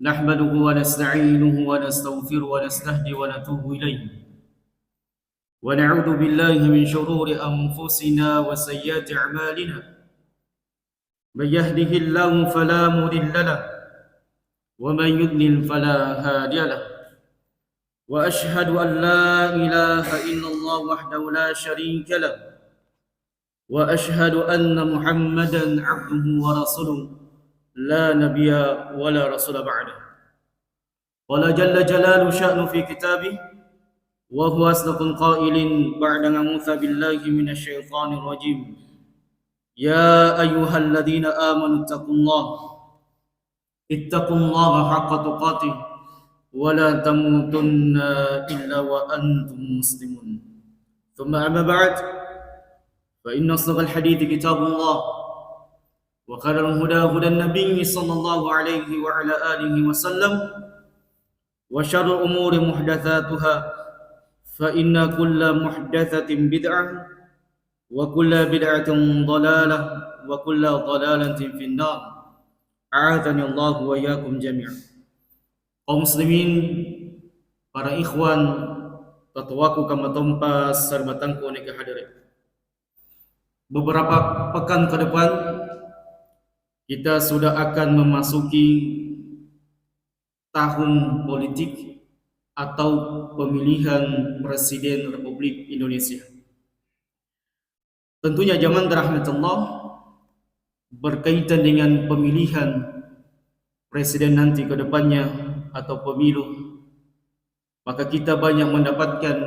نحمده ونستعينه ونستغفره ونستهدي ونتوب إليه ونعوذ بالله من شرور أنفسنا وسيئات أعمالنا من يهده الله فلا مضل له ومن يضلل فلا هادي له وأشهد أن لا إله إلا الله وحده لا شريك له وأشهد أن محمدا عبده ورسوله لا نبي ولا رسول بعده قال جل جلاله شأنه في كتابه وهو أصدق القائل بعد أعوذ بالله من الشيطان الرجيم يا أيها الذين آمنوا اتقوا الله حق تقاته ولا تموتن إلا وأنتم مسلمون ثم أما بعد فإن أصدق الحديث كتاب الله وخير الهدى هدى النبي صلى الله عليه وعلى آله وسلم وشر الأمور محدثاتها فإن كل محدثة بدعة وكل بدعة ضلالة وكل ضلالة في النار أعاذني الله وإياكم جميعا. Kaum muslimin, para ikhwan, tatawaku kama tompas sarbatangku neka hadirin. Beberapa pekan ke depan kita sudah akan memasuki tahun politik atau pemilihan Presiden Republik Indonesia. Tentunya zaman rahmat Allah berkaitan dengan pemilihan presiden nanti ke depannya atau pemilu, maka kita banyak mendapatkan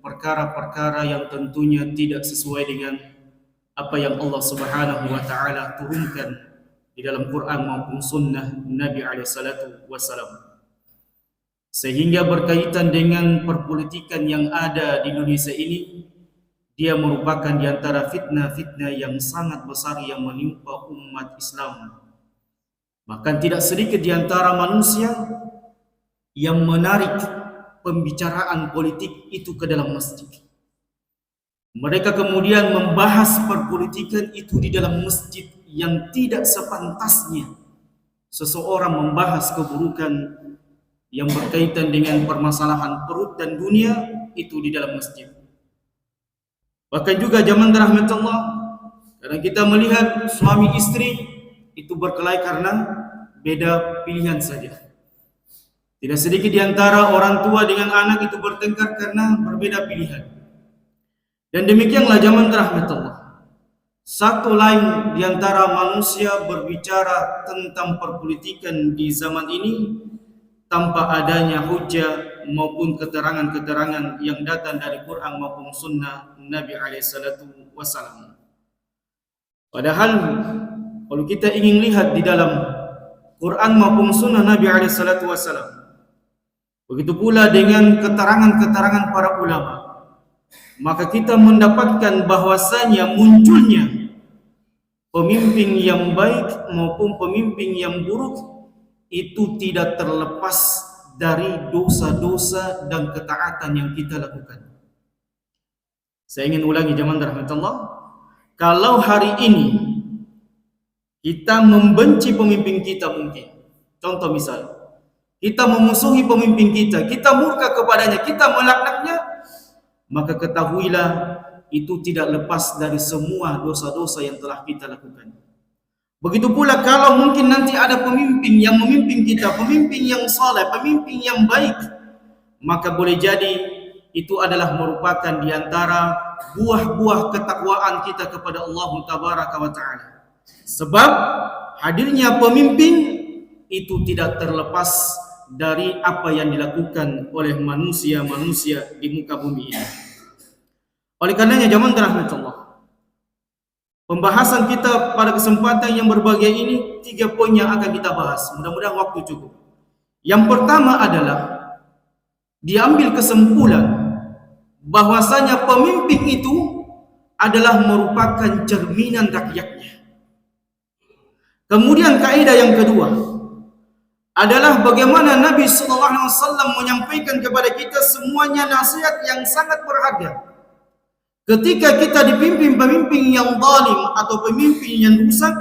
perkara-perkara yang tentunya tidak sesuai dengan apa yang Allah Subhanahu wa taala turunkan di dalam Quran maupun sunnah Nabi alaihi salatu wasallam. Sehingga berkaitan dengan perpolitikan yang ada di Indonesia ini, dia merupakan di antara fitnah-fitnah yang sangat besar yang menimpa umat Islam. Bahkan tidak sedikit di antara manusia yang menarik pembicaraan politik itu ke dalam masjid. Mereka kemudian membahas perpolitikan itu di dalam masjid yang tidak sepantasnya seseorang membahas keburukan yang berkaitan dengan permasalahan perut dan dunia itu di dalam masjid. Bahkan juga zaman rahmat Allah, karena kita melihat suami istri itu berkelahi karena beda pilihan saja. Tidak sedikit di antara orang tua dengan anak itu bertengkar karena berbeda pilihan. Dan demikianlah zaman rahmat Allah. Satu lain di antara manusia berbicara tentang perpolitikan di zaman ini tanpa adanya hujah maupun keterangan-keterangan yang datang dari Quran maupun sunnah Nabi alaihi salatu wasallam. Padahal kalau kita ingin lihat di dalam Quran maupun sunnah Nabi alaihi salatu wasallam, begitu pula dengan keterangan-keterangan para ulama, maka kita mendapatkan bahwasanya munculnya pemimpin yang baik maupun pemimpin yang buruk itu tidak terlepas dari dosa-dosa dan ketaatan yang kita lakukan. Saya ingin ulangi zaman rahmat Allah, kalau hari ini kita membenci pemimpin kita, mungkin contoh misal kita memusuhi pemimpin kita, kita murka kepadanya, kita melaknatnya, maka ketahuilah itu tidak lepas dari semua dosa-dosa yang telah kita lakukan. Begitu pula kalau mungkin nanti ada pemimpin yang memimpin kita, pemimpin yang saleh, pemimpin yang baik, maka boleh jadi itu adalah merupakan di antara buah-buah ketakwaan kita kepada Allah Tabaraka wa Ta'ala. Sebab hadirnya pemimpin itu tidak terlepas dari apa yang dilakukan oleh manusia-manusia di muka bumi ini. Oleh karenanya zaman rahmat Allah, pembahasan kita pada kesempatan yang berbahagia ini 3 poin yang akan kita bahas. Mudah-mudahan waktu cukup. Yang pertama adalah diambil kesimpulan bahwasanya pemimpin itu adalah merupakan cerminan rakyatnya. Kemudian kaidah yang kedua adalah bagaimana Nabi SAW menyampaikan kepada kita semuanya nasihat yang sangat berharga. Ketika kita dipimpin pemimpin yang zalim atau pemimpin yang rusak,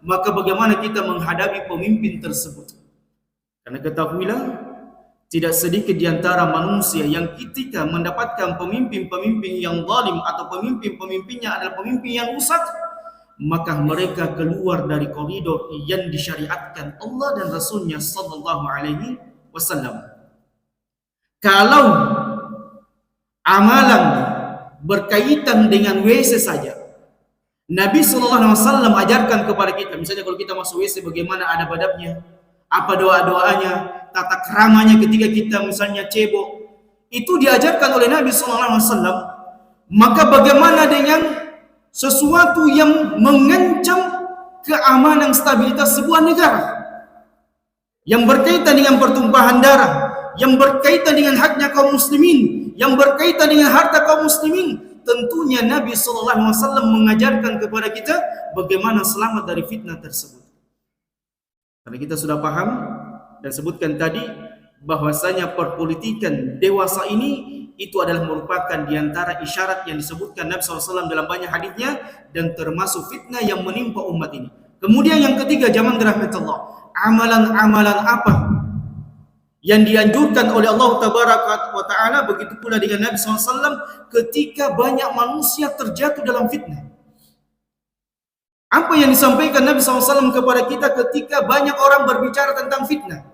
maka bagaimana kita menghadapi pemimpin tersebut? Karena ketahuilah, tidak sedikit di antara manusia yang ketika mendapatkan pemimpin-pemimpin yang zalim atau pemimpin-pemimpinnya adalah pemimpin yang rusak, maka mereka keluar dari koridor yang disyariatkan Allah dan Rasulnya sallallahu alaihi wasallam. Kalau amalan berkaitan dengan WC saja, Nabi sallallahu alaihi wasallam ajarkan kepada kita, misalnya kalau kita masuk WC bagaimana adab-adabnya, apa doa-doanya, tata keramanya ketika kita misalnya cebok, itu diajarkan oleh Nabi sallallahu alaihi wasallam. Maka bagaimana dengan sesuatu yang mengancam keamanan stabilitas sebuah negara, yang berkaitan dengan pertumpahan darah, yang berkaitan dengan haknya kaum muslimin, yang berkaitan dengan harta kaum muslimin? Tentunya Nabi SAW mengajarkan kepada kita bagaimana selamat dari fitnah tersebut. Karena kita sudah paham dan sebutkan tadi bahwasanya perpolitikan dewasa ini itu adalah merupakan diantara isyarat yang disebutkan Nabi SAW dalam banyak hadisnya, dan termasuk fitnah yang menimpa umat ini. Kemudian yang ketiga, zaman rahmatullah, amalan-amalan apa yang dianjurkan oleh Allah Tabaraka wa Ta'ala, begitu pula dengan Nabi SAW ketika banyak manusia terjatuh dalam fitnah. Apa yang disampaikan Nabi SAW kepada kita ketika banyak orang berbicara tentang fitnah?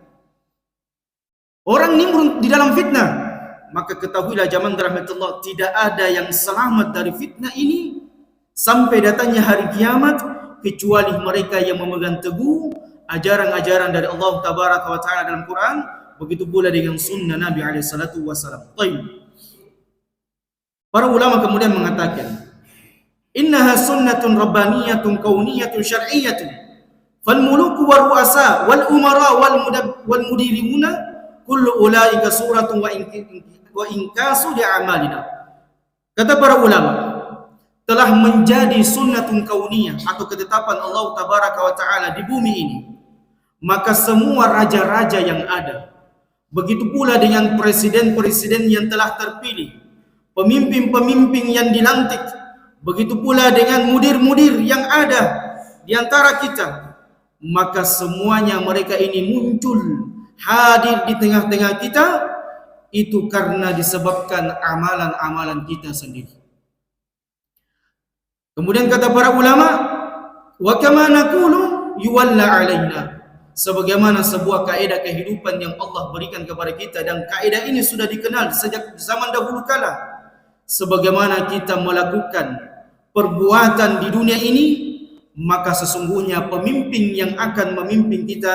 Orang nimbrung di dalam fitnah. Maka ketahuilah zaman rahmatullah, tidak ada yang selamat dari fitnah ini sampai datangnya hari kiamat, kecuali mereka yang memegang teguh ajaran-ajaran dari Allah Tabaraka wa Ta'ala dalam Quran. Begitu pula dengan sunnah Nabi SAW. Para ulama kemudian mengatakan, innaha sunnatun rabbaniyatun kauniyatun syar'iyyatun, fal muluku wal ru'asa wal umara wal mudirimuna kullu ulaika suratun wa inkasu li'amalina. Kata para ulama, telah menjadi sunnatun kauniyah atau ketetapan Allah Tabaraka wa Ta'ala di bumi ini. Maka semua raja-raja yang ada, begitu pula dengan presiden-presiden yang telah terpilih, pemimpin-pemimpin yang dilantik, begitu pula dengan mudir-mudir yang ada di antara kita, maka semuanya mereka ini muncul, hadir di tengah-tengah kita, itu karena disebabkan amalan-amalan kita sendiri. Kemudian kata para ulama, wa kama naqulu yuwalla alaina, sebagaimana sebuah kaidah kehidupan yang Allah berikan kepada kita, dan kaidah ini sudah dikenal sejak zaman dahulu kala. Sebagaimana kita melakukan perbuatan di dunia ini, maka sesungguhnya pemimpin yang akan memimpin kita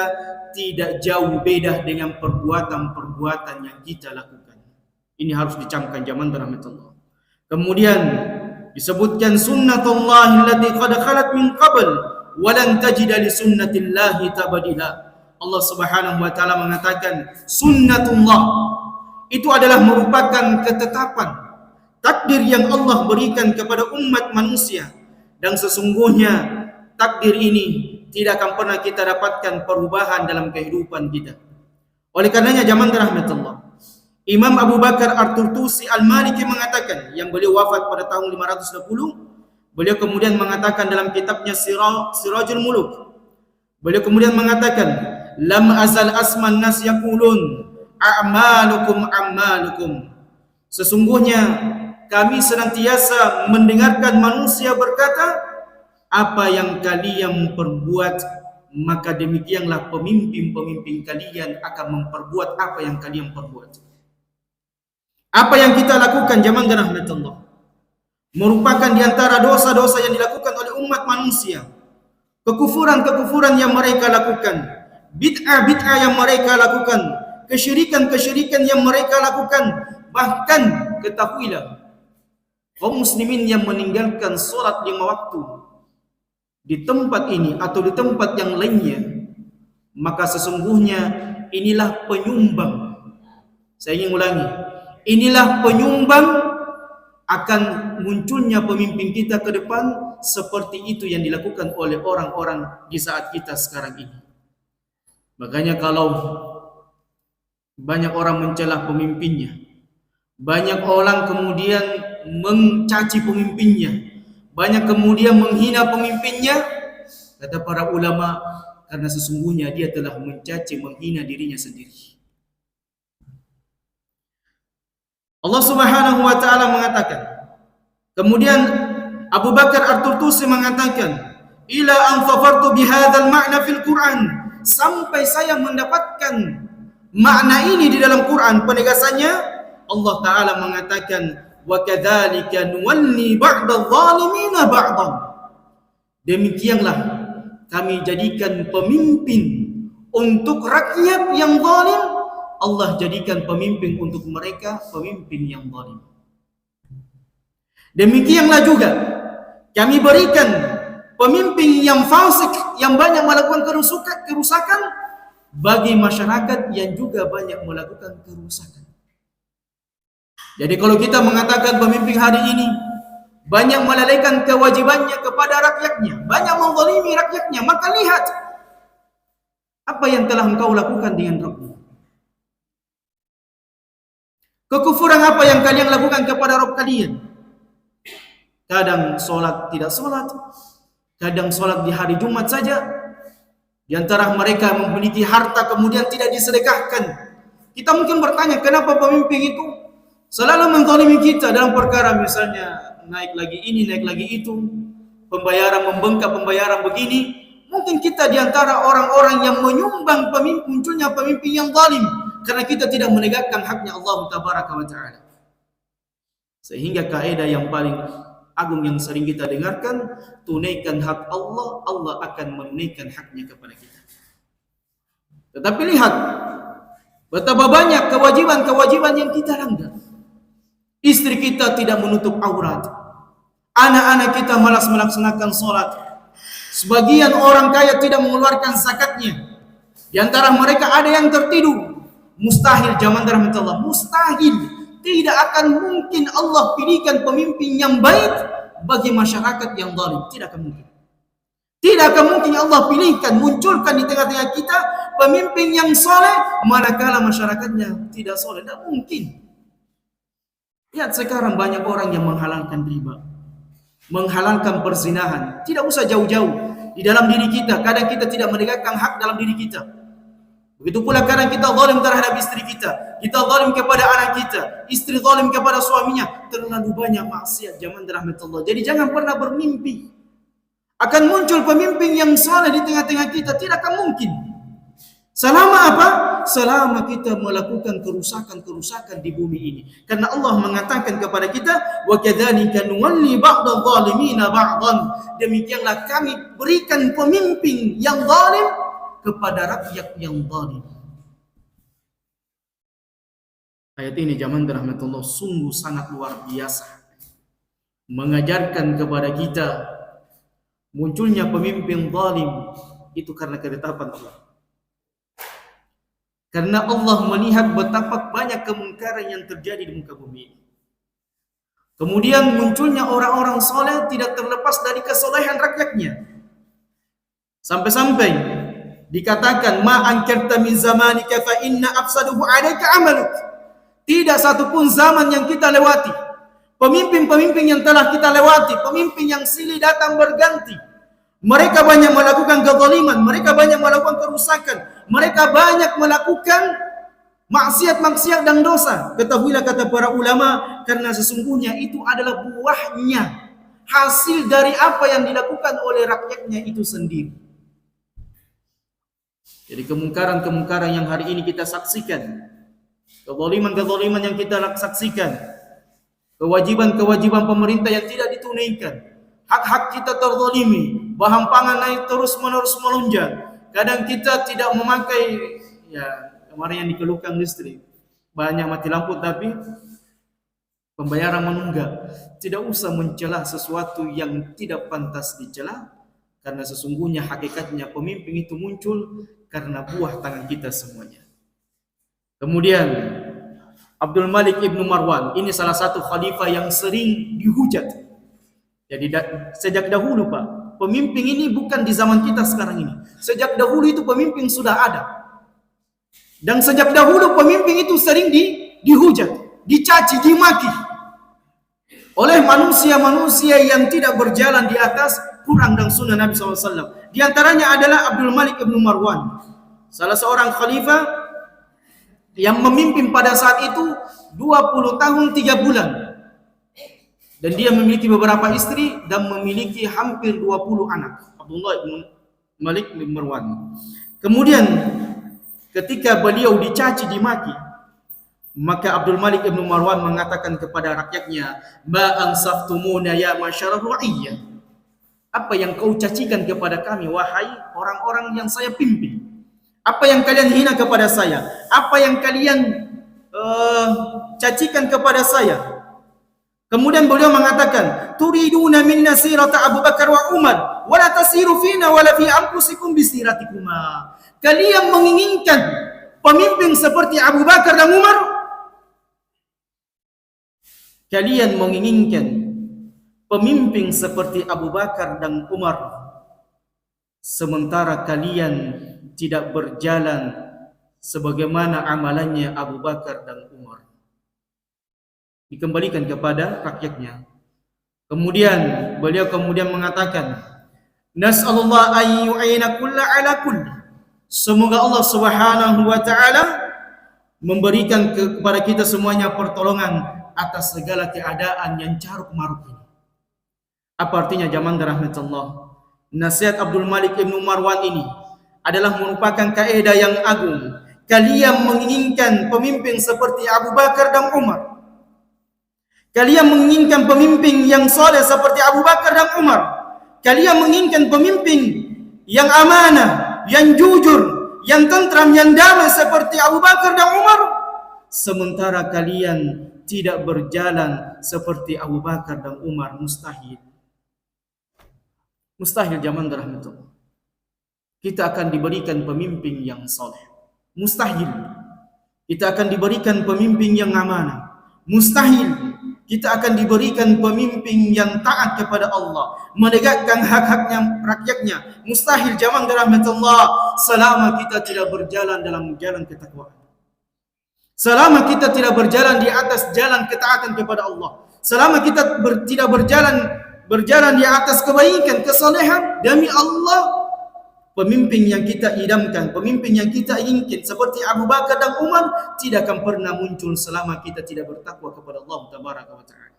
tidak jauh beda dengan perbuatan-perbuatan yang kita lakukan. Ini harus dicamkan zaman rahmatullah. Kemudian disebutkan sunnatullahi allati qad khalat min qabl walan tajida li sunnatillahi tabdila. Allah Subhanahu wa taala mengatakan sunnatullah itu adalah merupakan ketetapan takdir yang Allah berikan kepada umat manusia, dan sesungguhnya takdir ini tidak akan pernah kita dapatkan perubahan dalam kehidupan kita. Oleh karenanya zaman rahmatullah, Imam Abu Bakar At-Turtusi Al-Maliki mengatakan, yang beliau wafat pada tahun 510, beliau kemudian mengatakan dalam kitabnya Sirajul Muluk, beliau kemudian mengatakan, lam azal asman nas yaqulun a'malukum a'malukum, sesungguhnya kami senantiasa mendengarkan manusia berkata, apa yang kalian perbuat, maka demikianlah pemimpin-pemimpin kalian akan memperbuat apa yang kalian perbuat. Apa yang kita lakukan zaman rahmatullah merupakan di antara dosa-dosa yang dilakukan oleh umat manusia. Kekufuran-kekufuran yang mereka lakukan, bid'ah-bid'ah yang mereka lakukan, kesyirikan-kesyirikan yang mereka lakukan. Bahkan ketahuilah, kaum muslimin yang meninggalkan solat 5 waktu di tempat ini atau di tempat yang lainnya, maka sesungguhnya inilah penyumbang, saya ingin ulangi, inilah penyumbang akan munculnya pemimpin kita ke depan, seperti itu yang dilakukan oleh orang-orang di saat kita sekarang ini. Makanya kalau banyak orang mencela pemimpinnya, banyak orang kemudian mencaci pemimpinnya, banyak kemudian menghina pemimpinnya, kata para ulama, karena sesungguhnya dia telah mencaci, menghina dirinya sendiri. Allah Subhanahu wa taala mengatakan, kemudian Abu Bakar At-Turtusi mengatakan, ila an dhafartu bihadzal ma'na fil Quran, sampai saya mendapatkan makna ini di dalam Quran. Penegasannya Allah taala mengatakan, wa kadzalika nuwalli ba'dadh dhalimina ba'dhan, demikianlah kami jadikan pemimpin untuk rakyat yang zalim, Allah jadikan pemimpin untuk mereka pemimpin yang zalim. Demikianlah juga kami berikan pemimpin yang fasik, yang banyak melakukan kerusakan bagi masyarakat yang juga banyak melakukan kerusakan. Jadi kalau kita mengatakan pemimpin hari ini banyak melalaikan kewajibannya kepada rakyatnya, banyak menzalimi rakyatnya, maka lihat apa yang telah engkau lakukan dengan Rabbmu. Kekufuran apa yang kalian lakukan kepada Rabb kalian? Kadang solat tidak solat, kadang solat di hari Jumat saja. Di antara mereka memiliki harta kemudian tidak disedekahkan. Kita mungkin bertanya, kenapa pemimpin itu selalu menzalimi kita dalam perkara misalnya naik lagi ini, naik lagi itu, pembayaran membengkak, pembayaran begini. Mungkin kita di antara orang-orang yang menyumbang munculnya pemimpin yang zalim karena kita tidak menegakkan haknya Allah Tabaraka wa Ta'ala. Sehingga kaidah yang paling agung yang sering kita dengarkan, tunaikan hak Allah, Allah akan menunaikan haknya kepada kita. Tetapi lihat betapa banyak kewajiban-kewajiban yang kita langgar. Istri kita tidak menutup aurat, anak-anak kita malas melaksanakan sholat, sebagian orang kaya tidak mengeluarkan zakatnya. Di antara mereka ada yang tertidur. Mustahil zaman rahmat Allah, mustahil, tidak akan mungkin Allah pilihkan pemimpin yang baik bagi masyarakat yang zalim, tidak akan mungkin. Tidak akan mungkin Allah pilihkan, munculkan di tengah-tengah kita pemimpin yang soleh manakala masyarakatnya tidak soleh, tidak mungkin. Lihat sekarang banyak orang yang menghalalkan riba, menghalalkan perzinahan. Tidak usah jauh-jauh, di dalam diri kita kadang kita tidak menegakkan hak dalam diri kita. Begitu pula kadang kita zalim terhadap istri kita zalim kepada anak kita, istri zalim kepada suaminya. Terlalu banyak maksiat zaman rahmat Allah. Jadi jangan pernah bermimpi akan muncul pemimpin yang saleh di tengah-tengah kita, tidak akan mungkin. Selama apa? Selama kita melakukan kerusakan-kerusakan di bumi ini. Karena Allah mengatakan kepada kita, wa kadzalika nuwalli ba'dadh dhalimina ba'dhan, demikianlah kami berikan pemimpin yang zalim kepada rakyat yang zalim. Ayat ini zaman rahmatullah sungguh sangat luar biasa, mengajarkan kepada kita munculnya pemimpin zalim itu karena ketetapan Allah. Karena Allah melihat betapa banyak kemungkaran yang terjadi di muka bumi ini. Kemudian munculnya orang-orang soleh tidak terlepas dari kesolehan rakyatnya. Sampai-sampai dikatakan ma ankirta min zamanika fa inna afsaduhu alayka amaluk. Tidak satupun zaman yang kita lewati, pemimpin-pemimpin yang telah kita lewati, pemimpin yang silih datang berganti, mereka banyak melakukan kezaliman, mereka banyak melakukan kerusakan, mereka banyak melakukan maksiat-maksiat dan dosa. Ketahuilah kata para ulama, karena sesungguhnya itu adalah buahnya, hasil dari apa yang dilakukan oleh rakyatnya itu sendiri. Jadi kemungkaran-kemungkaran yang hari ini kita saksikan, kezaliman-kezaliman yang kita saksikan, kewajiban-kewajiban pemerintah yang tidak ditunaikan, hak-hak kita terzalimi, bahan pangan naik terus-menerus melonjak. Kadang kita tidak memakai, ya kemarin yang dikeluhkan listrik, banyak mati lampu tapi pembayaran menunggak. Tidak usah mencela sesuatu yang tidak pantas dicela, karena sesungguhnya hakikatnya pemimpin itu muncul karena buah tangan kita semuanya. Kemudian Abdul Malik ibnu Marwan, ini salah satu khalifah yang sering dihujat. Jadi sejak dahulu Pak, pemimpin ini bukan di zaman kita sekarang ini. Sejak dahulu itu pemimpin sudah ada. Dan sejak dahulu pemimpin itu sering dihujat, dicaci, dimaki oleh manusia-manusia yang tidak berjalan di atas Quran dan Sunnah Nabi SAW. Di antaranya adalah Abdul Malik ibn Marwan, salah seorang khalifah yang memimpin pada saat itu 20 tahun 3 bulan. Dan dia memiliki beberapa istri dan memiliki hampir 20 anak. Abdullah ibn Malik bin Marwan. Kemudian ketika beliau dicaci dimaki, maka Abdul Malik ibn Marwan mengatakan kepada rakyatnya, "Ma ansaftumuna ya masyarah ru'iyyah." Apa yang kau cacikan kepada kami, wahai orang-orang yang saya pimpin? Apa yang kalian hina kepada saya? Apa yang kalian cacikan kepada saya? Kemudian beliau mengatakan, "Turiduna minna sirata Abu Bakar wa Umar, wa la tasiru fina wa la fi anfusikum bisiratikuma." Kalian menginginkan pemimpin seperti Abu Bakar dan Umar? Kalian menginginkan pemimpin seperti Abu Bakar dan Umar, sementara kalian tidak berjalan sebagaimana amalannya Abu Bakar dan Umar. Dikembalikan kepada rakyatnya. Kemudian beliau mengatakan, "Nas'alullah an yu'ina kulla ala kulli." Semoga Allah Subhanahu wa taala memberikan kepada kita semuanya pertolongan atas segala keadaan yang carut marut ini. Apa artinya jamaah rahmatullah? Nasihat Abdul Malik ibn Marwan ini adalah merupakan kaidah yang agung. Kalian menginginkan pemimpin seperti Abu Bakar dan Umar. Kalian menginginkan pemimpin yang saleh seperti Abu Bakar dan Umar. Kalian menginginkan pemimpin yang amanah, yang jujur, yang tentram, yang damai seperti Abu Bakar dan Umar. Sementara kalian tidak berjalan seperti Abu Bakar dan Umar, mustahil. Mustahil jamaah rahmatullah. Kita akan diberikan pemimpin yang saleh. Mustahil. Kita akan diberikan pemimpin yang amanah. Mustahil. Kita akan diberikan pemimpin yang taat kepada Allah, menegakkan hak-haknya rakyatnya. Mustahil jamaah rahmatullah selama kita tidak berjalan dalam jalan ketakwaan. Selama kita tidak berjalan di atas jalan ketaatan kepada Allah. Selama kita tidak berjalan di atas kebaikan, kesalehan, demi Allah, pemimpin yang kita idamkan, pemimpin yang kita inginkan seperti Abu Bakar dan Umar tidak akan pernah muncul selama kita tidak bertakwa kepada Allah Tabaraka wa Ta'ala.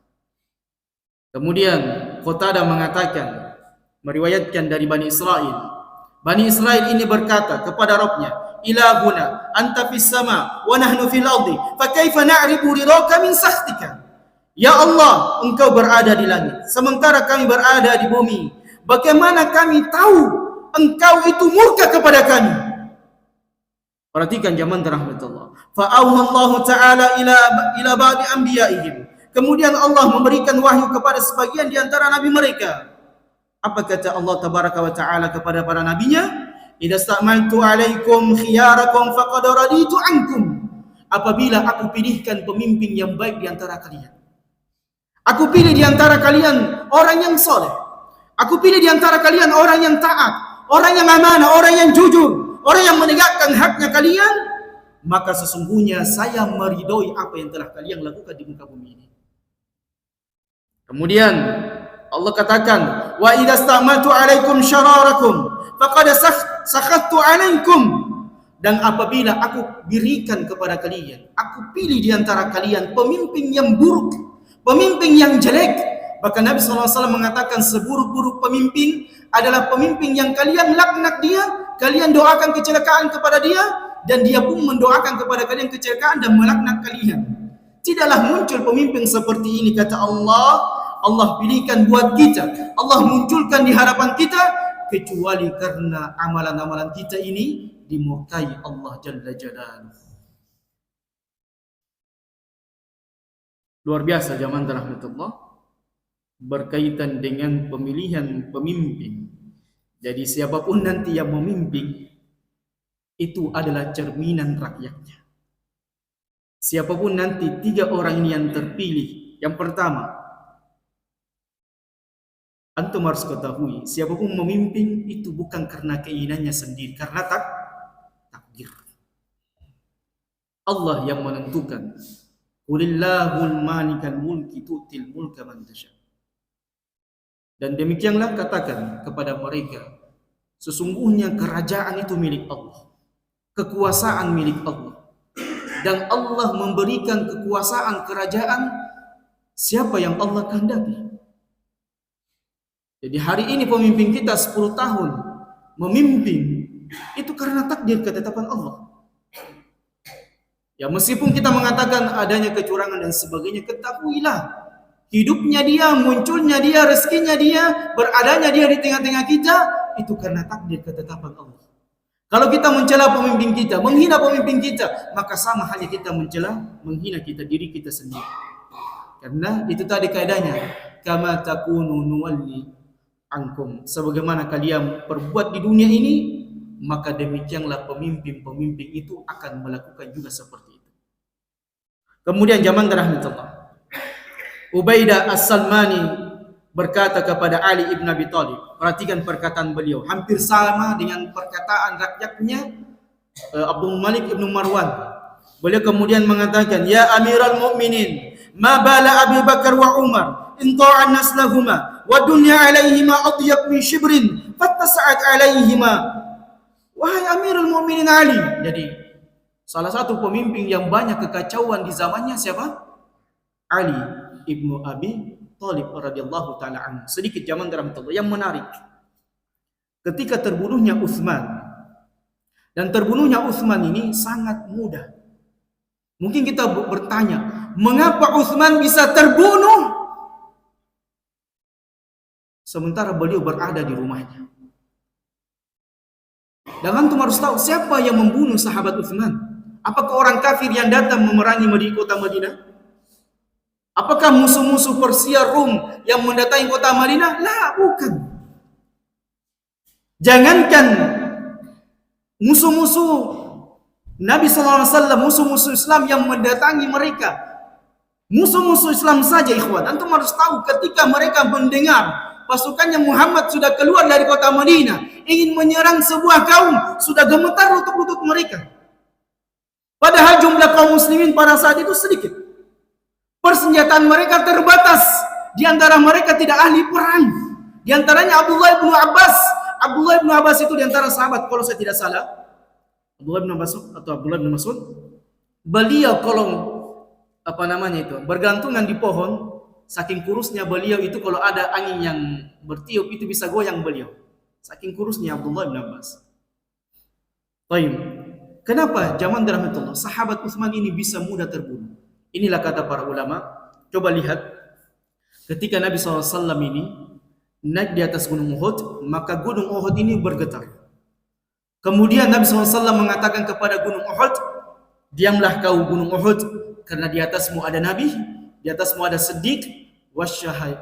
Kemudian Qatadah mengatakan, meriwayatkan dari Bani Israel. Bani Israel ini berkata kepada Rabbnya, "Ilahuna anta fis sama wa nahnu fil ardi, fa kaifa na'rifu ridaka min sakhtika?" Ya Allah, engkau berada di langit, sementara kami berada di bumi. Bagaimana kami tahu engkau itu murka kepada kami? Perhatikan jamaah rahmatullah. Fa'auha Allah Ta'ala ila ba'di anbiya'ihim. Kemudian Allah memberikan wahyu kepada sebagian di antara nabi mereka. Apa kata Allah Tabaraka wa Ta'ala kepada para nabinya? "Idza sta'maltu 'alaikum khiyarakum faqad raditu 'ankum." Apabila aku pilihkan pemimpin yang baik di antara kalian. Aku pilih di antara kalian orang yang soleh. Aku pilih di antara kalian orang yang taat, orang yang amanah, orang yang jujur, orang yang menegakkan haknya kalian, maka sesungguhnya saya meridhoi apa yang telah kalian lakukan di muka bumi ini. Kemudian Allah katakan, "Wa idza sta'maltu 'alaikum syararakum faqad sakhattu 'alaikum." Dan apabila aku berikan kepada kalian, aku pilih di antara kalian pemimpin yang buruk, pemimpin yang jelek. Bahkan Nabi SAW mengatakan seburuk-buruk pemimpin adalah pemimpin yang kalian laknat dia, kalian doakan kecelakaan kepada dia, dan dia pun mendoakan kepada kalian kecelakaan dan melaknat kalian. Tidaklah muncul pemimpin seperti ini, kata Allah. Allah pilihkan buat kita, Allah munculkan di hadapan kita, kecuali karena amalan-amalan kita ini dimurkai Allah Jalla Jalaluhu. Luar biasa jamaah rahmatullah, berkaitan dengan pemilihan pemimpin. Jadi siapapun nanti yang memimpin itu adalah cerminan rakyatnya. Siapapun nanti 3 orang ini yang terpilih. Yang pertama, antum harus ketahui, siapapun memimpin itu bukan karena keinginannya sendiri, karena takdir. Allah yang menentukan. Qulillahul malikal mulki tu'til mulka man tasha. Dan demikianlah katakan kepada mereka, Sesungguhnya kerajaan itu milik Allah, kekuasaan milik Allah, dan Allah memberikan kekuasaan kerajaan siapa yang Allah kehendaki. Jadi hari ini pemimpin kita 10 tahun memimpin, itu karena takdir ketetapan Allah. Ya, meskipun kita mengatakan adanya kecurangan dan sebagainya, ketahuilah hidupnya dia, munculnya dia, rezekinya dia, beradanya dia di tengah-tengah kita, itu karena takdir ketetapan Allah. Kalau kita mencela pemimpin kita, menghina pemimpin kita, maka sama hanya kita mencela, menghina kita diri kita sendiri. Karena itu tadi kaidahnya, kama takunu nuwalli ankum. Sebagaimana kalian perbuat di dunia ini, maka demikianlah pemimpin-pemimpin itu akan melakukan juga seperti itu. Kemudian zaman rahmatullah, Ubaidah As-Salmani berkata kepada Ali ibn Abi Thalib, perhatikan perkataan beliau, hampir sama dengan perkataan rakyatnya Abdul Malik ibn Marwan. Beliau kemudian mengatakan, ya Amiral Mu'minin, ma bala Abu Bakar wa Umar in ta'an naslahuma wa dunya alaihima adyaq min shibrin fattasa'at alaihima. Wahai Amirul Mu'minin Ali. Jadi salah satu pemimpin yang banyak kekacauan di zamannya siapa? Ali ibnu Abi Thalib radhiyallahu taala anhu. Sedikit zaman rahmatullah yang menarik. Ketika terbunuhnya Utsman, dan terbunuhnya Utsman ini sangat mudah. Mungkin kita bertanya, mengapa Utsman bisa terbunuh sementara beliau berada di rumahnya? Dan antum harus tahu siapa yang membunuh sahabat Utsman. Apakah orang kafir yang datang memerangi kota Madinah? Apakah musuh-musuh Persia, Rum yang mendatangi kota Madinah? Lah, bukan. Jangankan musuh-musuh Nabi SAW, musuh-musuh Islam yang mendatangi mereka, musuh-musuh Islam saja, ikhwan. Antum harus tahu ketika mereka mendengar pasukannya Muhammad sudah keluar dari kota Madinah, ingin menyerang sebuah kaum, sudah gemetar lutut-lutut mereka. Padahal jumlah kaum muslimin pada saat itu sedikit. Persenjataan mereka terbatas. Di antara mereka tidak ahli perang. Di antaranya Abdullah bin Abbas. Abdullah bin Abbas itu di antara sahabat, kalau saya tidak salah, Abdullah bin Abbas atau Abdullah bin Mas'ud. Beliau kalau bergantungan di pohon, saking kurusnya beliau itu, kalau ada angin yang bertiup itu bisa goyang beliau. Saking kurusnya Abdullah bin Abbas. Baik. Kenapa zaman rahmatullah sahabat Utsman ini bisa mudah terbunuh? Inilah kata para ulama. Coba lihat, ketika Nabi SAW ini naik di atas gunung Uhud, maka gunung Uhud ini bergetar. Kemudian Nabi SAW mengatakan kepada gunung Uhud, diamlah kau gunung Uhud, karena di atasmu ada Nabi, di atasmu ada Siddiq,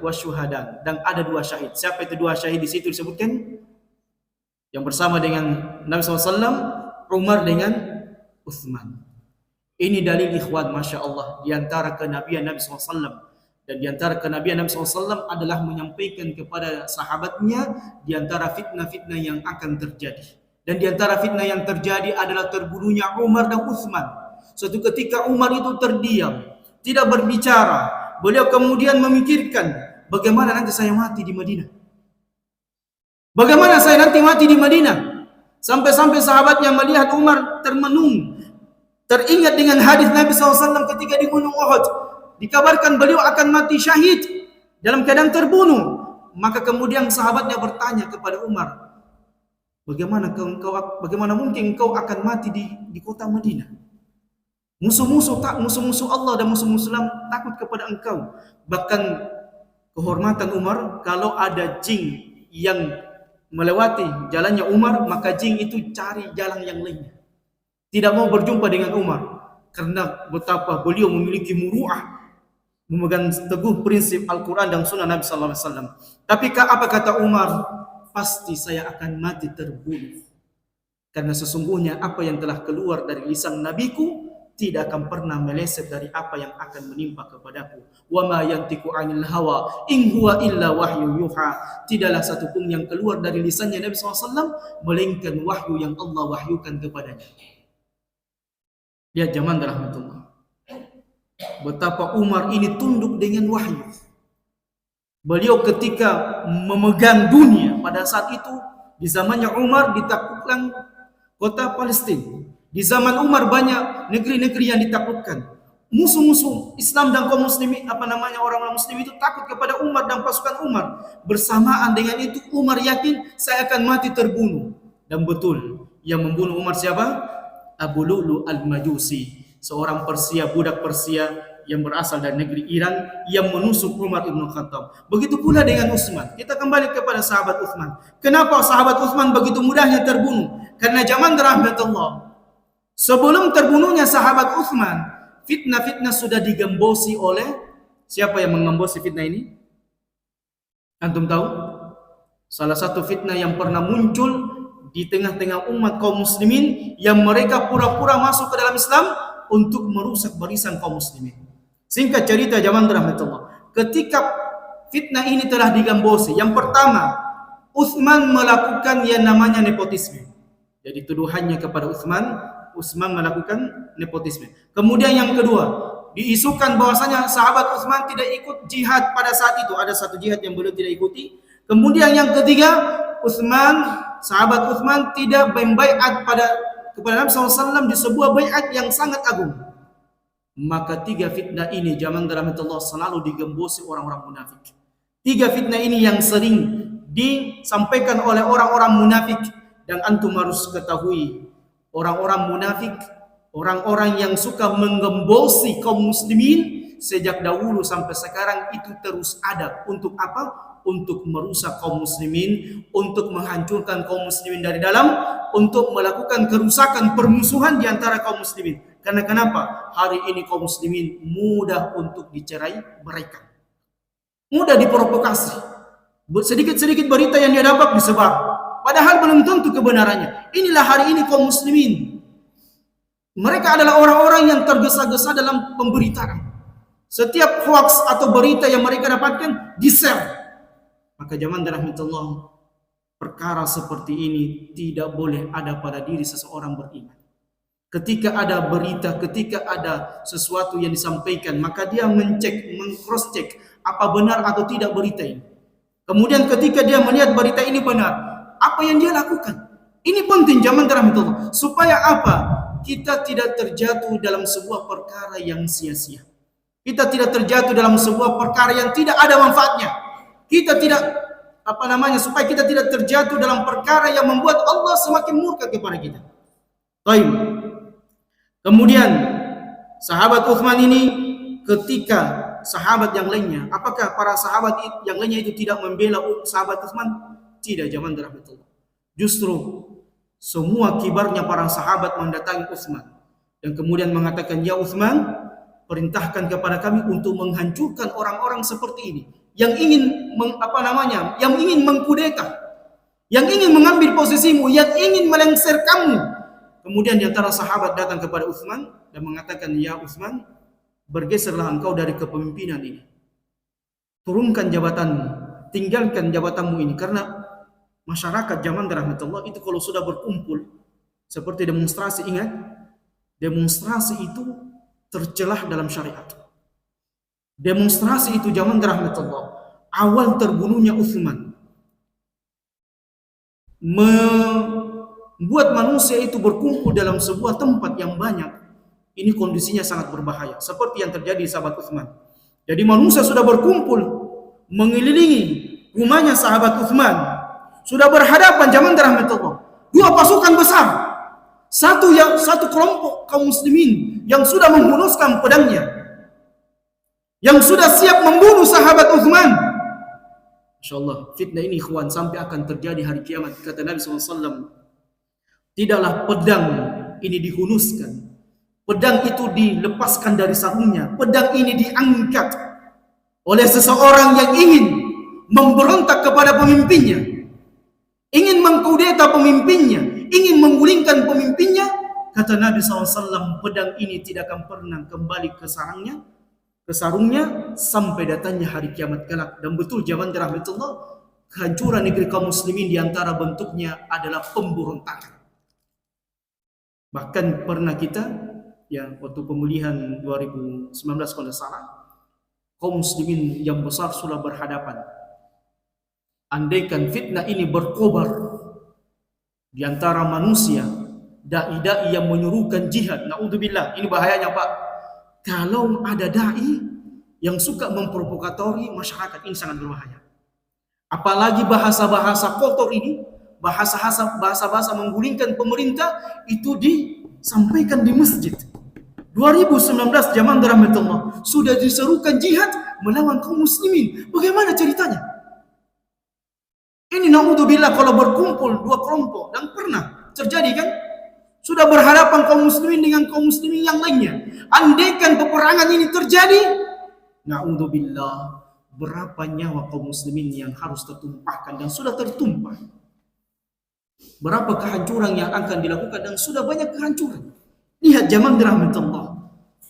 wasyuhadan, dan ada 2 syahid. Siapa itu 2 syahid di situ disebutkan? Yang bersama dengan Nabi SAW, Umar dengan Utsman. Ini dalil ikhwan, Masya Allah, di antara kenabian Nabi SAW. Dan di antara kenabian Nabi SAW adalah menyampaikan kepada sahabatnya di antara fitnah-fitnah yang akan terjadi. Dan di antara fitnah yang terjadi adalah terbunuhnya Umar dan Utsman. Suatu ketika Umar itu terdiam, tidak berbicara. Beliau kemudian memikirkan, bagaimana nanti saya mati di Madinah? Bagaimana saya nanti mati di Madinah? Sampai-sampai sahabatnya melihat Umar termenung, teringat dengan hadis Nabi SAW ketika di Gunung Uhud, dikabarkan beliau akan mati syahid dalam keadaan terbunuh. Maka kemudian sahabatnya bertanya kepada Umar, bagaimana mungkin engkau akan mati di kota Madinah? Musuh-musuh Allah dan musuh-musuh Islam takut kepada engkau. Bahkan kehormatan Umar, kalau ada jin yang melewati jalannya Umar, maka jin itu cari jalan yang lainnya, tidak mau berjumpa dengan Umar, karena betapa beliau memiliki muru'ah, memegang teguh prinsip Al-Quran dan Sunnah Nabi SAW. Tapi apa kata Umar? Pasti saya akan mati terbunuh, karena sesungguhnya apa yang telah keluar dari lisan Nabiku tidak akan pernah meleset dari apa yang akan menimpa kepadaku. Wa ma yantiqu 'anil hawa in huwa illa wahyu yuha. Tidaklah satu pun yang keluar dari lisannya Nabi SAW melainkan wahyu yang Allah wahyukan kepadanya. Lihat zaman rahmatullah, betapa Umar ini tunduk dengan wahyu. Beliau ketika memegang dunia pada saat itu Di zamannya Umar ditaklukkan kota Palestina. Di zaman Umar banyak negeri-negeri yang ditaklukkan. Musuh-musuh Islam dan kaum muslimin, orang-orang muslim itu takut kepada Umar dan pasukan Umar. Bersamaan dengan itu Umar yakin saya akan mati terbunuh. Dan betul, yang membunuh Umar siapa? Abu Lu'lu' al-Majusi, seorang Persia, budak Persia yang berasal dari negeri Iran yang menusuk Umar ibn Khattab. Begitu pula dengan Utsman. Kita kembali kepada sahabat Utsman. Kenapa sahabat Utsman begitu mudahnya terbunuh? Karena zaman rahmatullah, sebelum terbunuhnya sahabat Utsman, fitnah-fitnah sudah digembosi oleh siapa yang mengembosi fitnah ini? Antum tahu? Salah satu fitnah yang pernah muncul di tengah-tengah umat kaum muslimin yang mereka pura-pura masuk ke dalam Islam untuk merusak barisan kaum muslimin. Singkat cerita zaman rahmatullah, ketika fitnah ini telah digembosi, yang pertama, Utsman melakukan yang namanya nepotisme. Jadi tuduhannya kepada Utsman melakukan nepotisme. Kemudian yang kedua, diisukan bahwasanya sahabat Utsman tidak ikut jihad pada saat itu. Ada satu jihad yang beliau tidak ikuti. Kemudian yang ketiga, sahabat Utsman tidak membaiat kepada Nabi SAW di sebuah baiat yang sangat agung. Maka tiga fitnah ini zaman rahmatullah selalu digembosi orang-orang munafik. Tiga fitnah ini yang sering disampaikan oleh orang-orang munafik, dan antum harus ketahui, orang-orang munafik, orang-orang yang suka menggembosi kaum muslimin sejak dahulu sampai sekarang itu terus ada. Untuk apa? Untuk merusak kaum muslimin, untuk menghancurkan kaum muslimin dari dalam, untuk melakukan kerusakan, permusuhan di antara kaum muslimin. Karena kenapa? Hari ini kaum muslimin mudah untuk dicerai beraikan, mudah diprovokasi. Sedikit-sedikit berita yang dia dapat disebar, padahal belum tentu kebenarannya. Inilah hari ini kaum muslimin. Mereka adalah orang-orang yang tergesa-gesa dalam pemberitaan. Setiap hoax atau berita yang mereka dapatkan di-share. Maka zaman rahmatullah, perkara seperti ini tidak boleh ada pada diri seseorang beriman. Ketika ada berita, ketika ada sesuatu yang disampaikan, maka dia meng-cross check apa benar atau tidak berita ini. Kemudian ketika dia melihat berita ini benar, apa yang dia lakukan? Ini penting zaman rahmatullah, supaya apa? Kita tidak terjatuh dalam sebuah perkara yang sia-sia. Kita tidak terjatuh dalam sebuah perkara yang tidak ada manfaatnya. Kita tidak supaya kita tidak terjatuh dalam perkara yang membuat Allah semakin murka kepada kita. Baik. Kemudian sahabat Utsman ini, ketika sahabat yang lainnya, apakah para sahabat yang lainnya itu tidak membela sahabat Utsman? Tidak, zaman rahmatullah. Justru semua kibarnya para sahabat mendatangi Utsman dan kemudian mengatakan, "Ya Utsman, perintahkan kepada kami untuk menghancurkan orang-orang seperti ini yang ingin yang ingin mengkudeta, yang ingin mengambil posisimu, yang ingin melengsar kamu." Kemudian di antara sahabat datang kepada Utsman dan mengatakan, "Ya Utsman, bergeserlah engkau dari kepemimpinan ini. Turunkan jabatanmu, tinggalkan jabatanmu ini, karena masyarakat zaman rahmatullah itu kalau sudah berkumpul seperti demonstrasi, ingat, demonstrasi itu tercelah dalam syariat. Demonstrasi itu zaman rahmatullah, awal terbunuhnya Utsman membuat manusia itu berkumpul dalam sebuah tempat yang banyak. Ini kondisinya sangat berbahaya, seperti yang terjadi di sahabat Utsman. Jadi manusia sudah berkumpul mengelilingi rumahnya sahabat Utsman, sudah berhadapan zaman rahmatullah. Dua pasukan besar, satu kelompok kaum muslimin yang sudah menghunuskan pedangnya, yang sudah siap membunuh sahabat Utsman. Insyaallah fitnah ini ikhwan sampai akan terjadi hari kiamat. Kata Nabi SAW, tidaklah pedang ini dihunuskan, pedang itu dilepaskan dari sarungnya, pedang ini diangkat oleh seseorang yang ingin memberontak kepada pemimpinnya, ingin mengkudeta pemimpinnya, ingin menggulingkan pemimpinnya. Kata Nabi SAW, pedang ini tidak akan pernah kembali ke sarungnya sampai datangnya hari kiamat kelak. Dan betul zaman rahmatullah, kehancuran negeri kaum muslimin diantara bentuknya adalah pemberontakan. Bahkan pernah kita, waktu pemulihan 2019 kalau salah, kaum muslimin yang besar sudah berhadapan. Andaikan fitnah ini berkobar, di antara manusia, dai-dai yang menyuruhkan jihad. Naudzubillah, ini bahayanya Pak. Kalau ada dai yang suka memprovokatori masyarakat, ini sangat berbahaya. Apalagi bahasa-bahasa kotor ini, bahasa-bahasa menggulingkan pemerintah, itu disampaikan di masjid. 2019 zaman rahmatullah sudah diserukan jihad melawan kaum muslimin. Bagaimana ceritanya? Ini naudzubillah kalau berkumpul dua kelompok, dan pernah terjadi kan? Sudah berhadapan kaum muslimin dengan kaum muslimin yang lainnya. Andaikan peperangan ini terjadi, naudzubillah, berapa nyawa kaum muslimin yang harus tertumpahkan dan sudah tertumpah. Berapa kehancuran yang akan dilakukan dan sudah banyak kehancuran. Lihat zaman rahmatullah.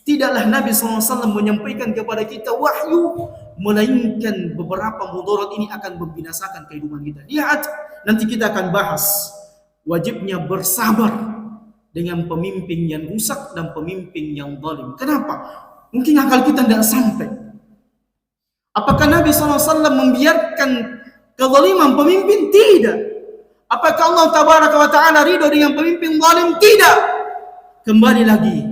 Tidaklah Nabi SAW menyampaikan kepada kita wahyu, melainkan beberapa mudarat ini akan membinasakan kehidupan kita. Lihat, nanti kita akan bahas wajibnya bersabar dengan pemimpin yang rusak dan pemimpin yang zalim. Kenapa? Mungkin akal kita tidak sampai. Apakah Nabi SAW membiarkan kezaliman pemimpin? Tidak. Apakah Allah Tabaraka wa Ta'ala ridho dengan pemimpin zalim? Tidak. Kembali lagi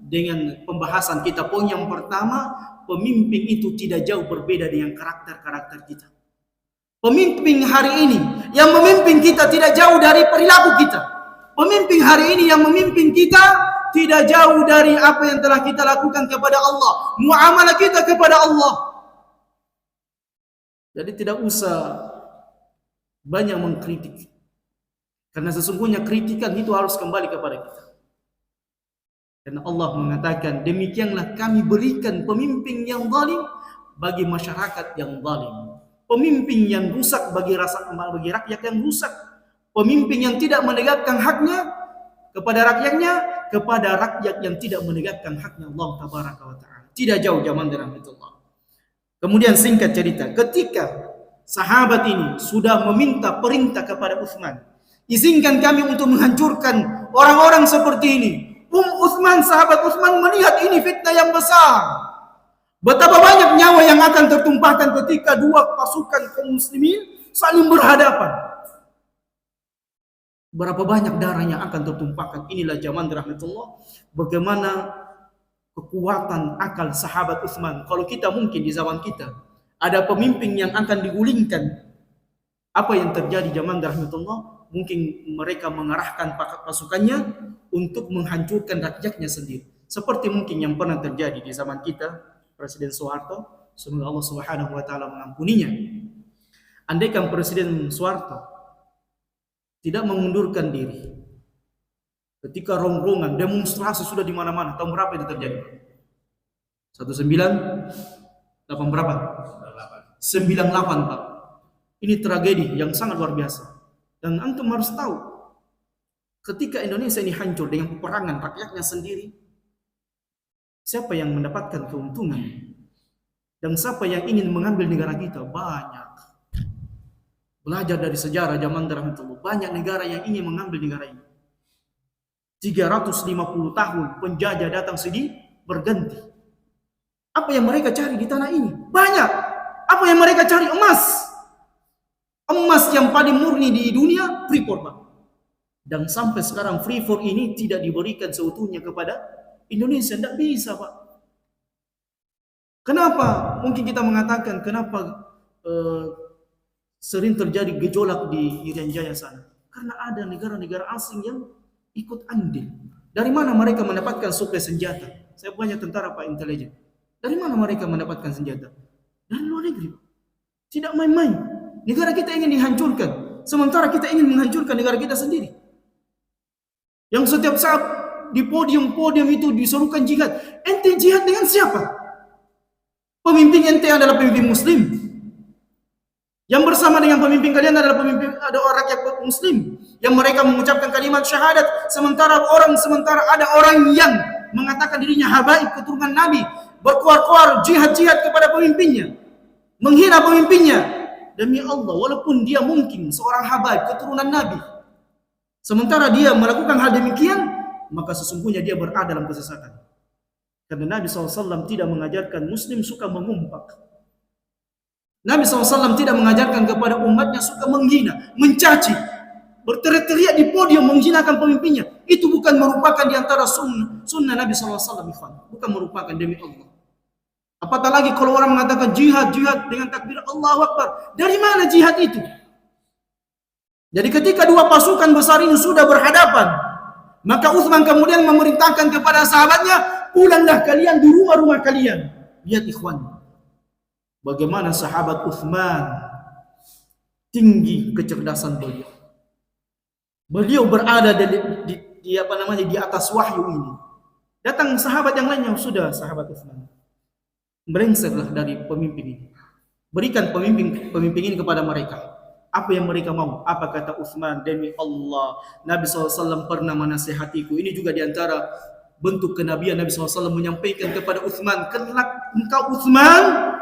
dengan pembahasan kita, poin yang pertama, pemimpin itu tidak jauh berbeda dengan karakter-karakter kita. Pemimpin hari ini yang memimpin kita tidak jauh dari perilaku kita. Pemimpin hari ini yang memimpin kita tidak jauh dari apa yang telah kita lakukan kepada Allah, muamalah kita kepada Allah. Jadi tidak usah banyak mengkritik, karena sesungguhnya kritikan itu harus kembali kepada kita. Karena Allah mengatakan, demikianlah kami berikan pemimpin yang zalim bagi masyarakat yang zalim. Pemimpin yang rusak bagi rakyat yang rusak. Pemimpin yang tidak menegakkan haknya kepada rakyat yang tidak menegakkan haknya Allah Tabaraka wa Ta'ala. Tidak jauh zaman rahmatullah. Kemudian singkat cerita, ketika sahabat ini sudah meminta perintah kepada Utsman, izinkan kami untuk menghancurkan orang-orang seperti ini. Utsman, sahabat Utsman melihat ini fitnah yang besar. Betapa banyak nyawa yang akan tertumpahkan ketika dua pasukan kaum muslimin saling berhadapan. Berapa banyak darah yang akan tertumpahkan. Inilah zaman rahmatullah, bagaimana kekuatan akal sahabat Utsman. Kalau kita mungkin di zaman kita ada pemimpin yang akan digulingkan, apa yang terjadi zaman rahmatullah? Mungkin mereka mengarahkan pasukannya untuk menghancurkan rakyatnya sendiri. Seperti mungkin yang pernah terjadi di zaman kita, Presiden Soeharto, semoga Allah Subhanahu wa Ta'ala mengampuninya. Andaikan Presiden Soeharto tidak mengundurkan diri ketika rongrongan demonstrasi sudah di mana-mana, tahun berapa itu terjadi? 1998 berapa? 98 Pak. Ini tragedi yang sangat luar biasa. Dan antum harus tahu, ketika Indonesia ini hancur dengan peperangan rakyatnya sendiri, siapa yang mendapatkan keuntungan? Dan siapa yang ingin mengambil negara kita? Banyak. Belajar dari sejarah zaman rahmatullah, banyak negara yang ingin mengambil negara ini. 350 tahun penjajah datang sini berganti. Apa yang mereka cari di tanah ini? Banyak. Apa yang mereka cari? Emas. Emas yang paling murni di dunia, Freeport Pak. Dan sampai sekarang Freeport ini tidak diberikan seutuhnya kepada Indonesia. Tidak bisa Pak. Kenapa? Mungkin kita mengatakan kenapa sering terjadi gejolak di Irian Jaya sana. Karena ada negara-negara asing yang ikut andil. Dari mana mereka mendapatkan suplai senjata? Saya punya tentara Pak intelijen. Dari mana mereka mendapatkan senjata? Dari luar negeri Pak. Tidak main-main. Negara kita ingin dihancurkan, sementara kita ingin menghancurkan negara kita sendiri. Yang setiap saat di podium-podium itu diserukan jihad. Ente jihad dengan siapa? Pemimpin ente adalah pemimpin muslim. Yang bersama dengan pemimpin kalian adalah orang rakyat muslim yang mereka mengucapkan kalimat syahadat, sementara ada orang yang mengatakan dirinya habaib keturunan Nabi, berkuar-kuar jihad-jihad kepada pemimpinnya, menghina pemimpinnya. Demi Allah, walaupun dia mungkin seorang habaib keturunan Nabi, sementara dia melakukan hal demikian, maka sesungguhnya dia berada dalam kesesatan. Karena Nabi SAW tidak mengajarkan muslim suka mengumpat. Nabi SAW tidak mengajarkan kepada umatnya suka menghina, mencaci. berteriak-teriak di podium menghinakan pemimpinnya. Itu bukan merupakan di antara sunnah Nabi SAW. Bukan merupakan, demi Allah. Apatah lagi kalau orang mengatakan jihad dengan takbir Allahu Akbar. Dari mana jihad itu? Jadi ketika dua pasukan besar ini sudah berhadapan, maka Utsman kemudian memerintahkan kepada sahabatnya, pulanglah kalian di rumah-rumah kalian. Lihat ikhwan, bagaimana sahabat Utsman tinggi kecerdasan beliau. Beliau berada di atas wahyu ini. Datang sahabat yang lainnya, sudah sahabat Utsman, berengseklah dari pemimpin ini. Berikan pemimpin ini kepada mereka. Apa yang mereka mau? Apa kata Utsman? Demi Allah, Nabi SAW pernah menasihatiku. Ini juga diantara bentuk kenabian Nabi SAW menyampaikan kepada Utsman, kelak engkau Utsman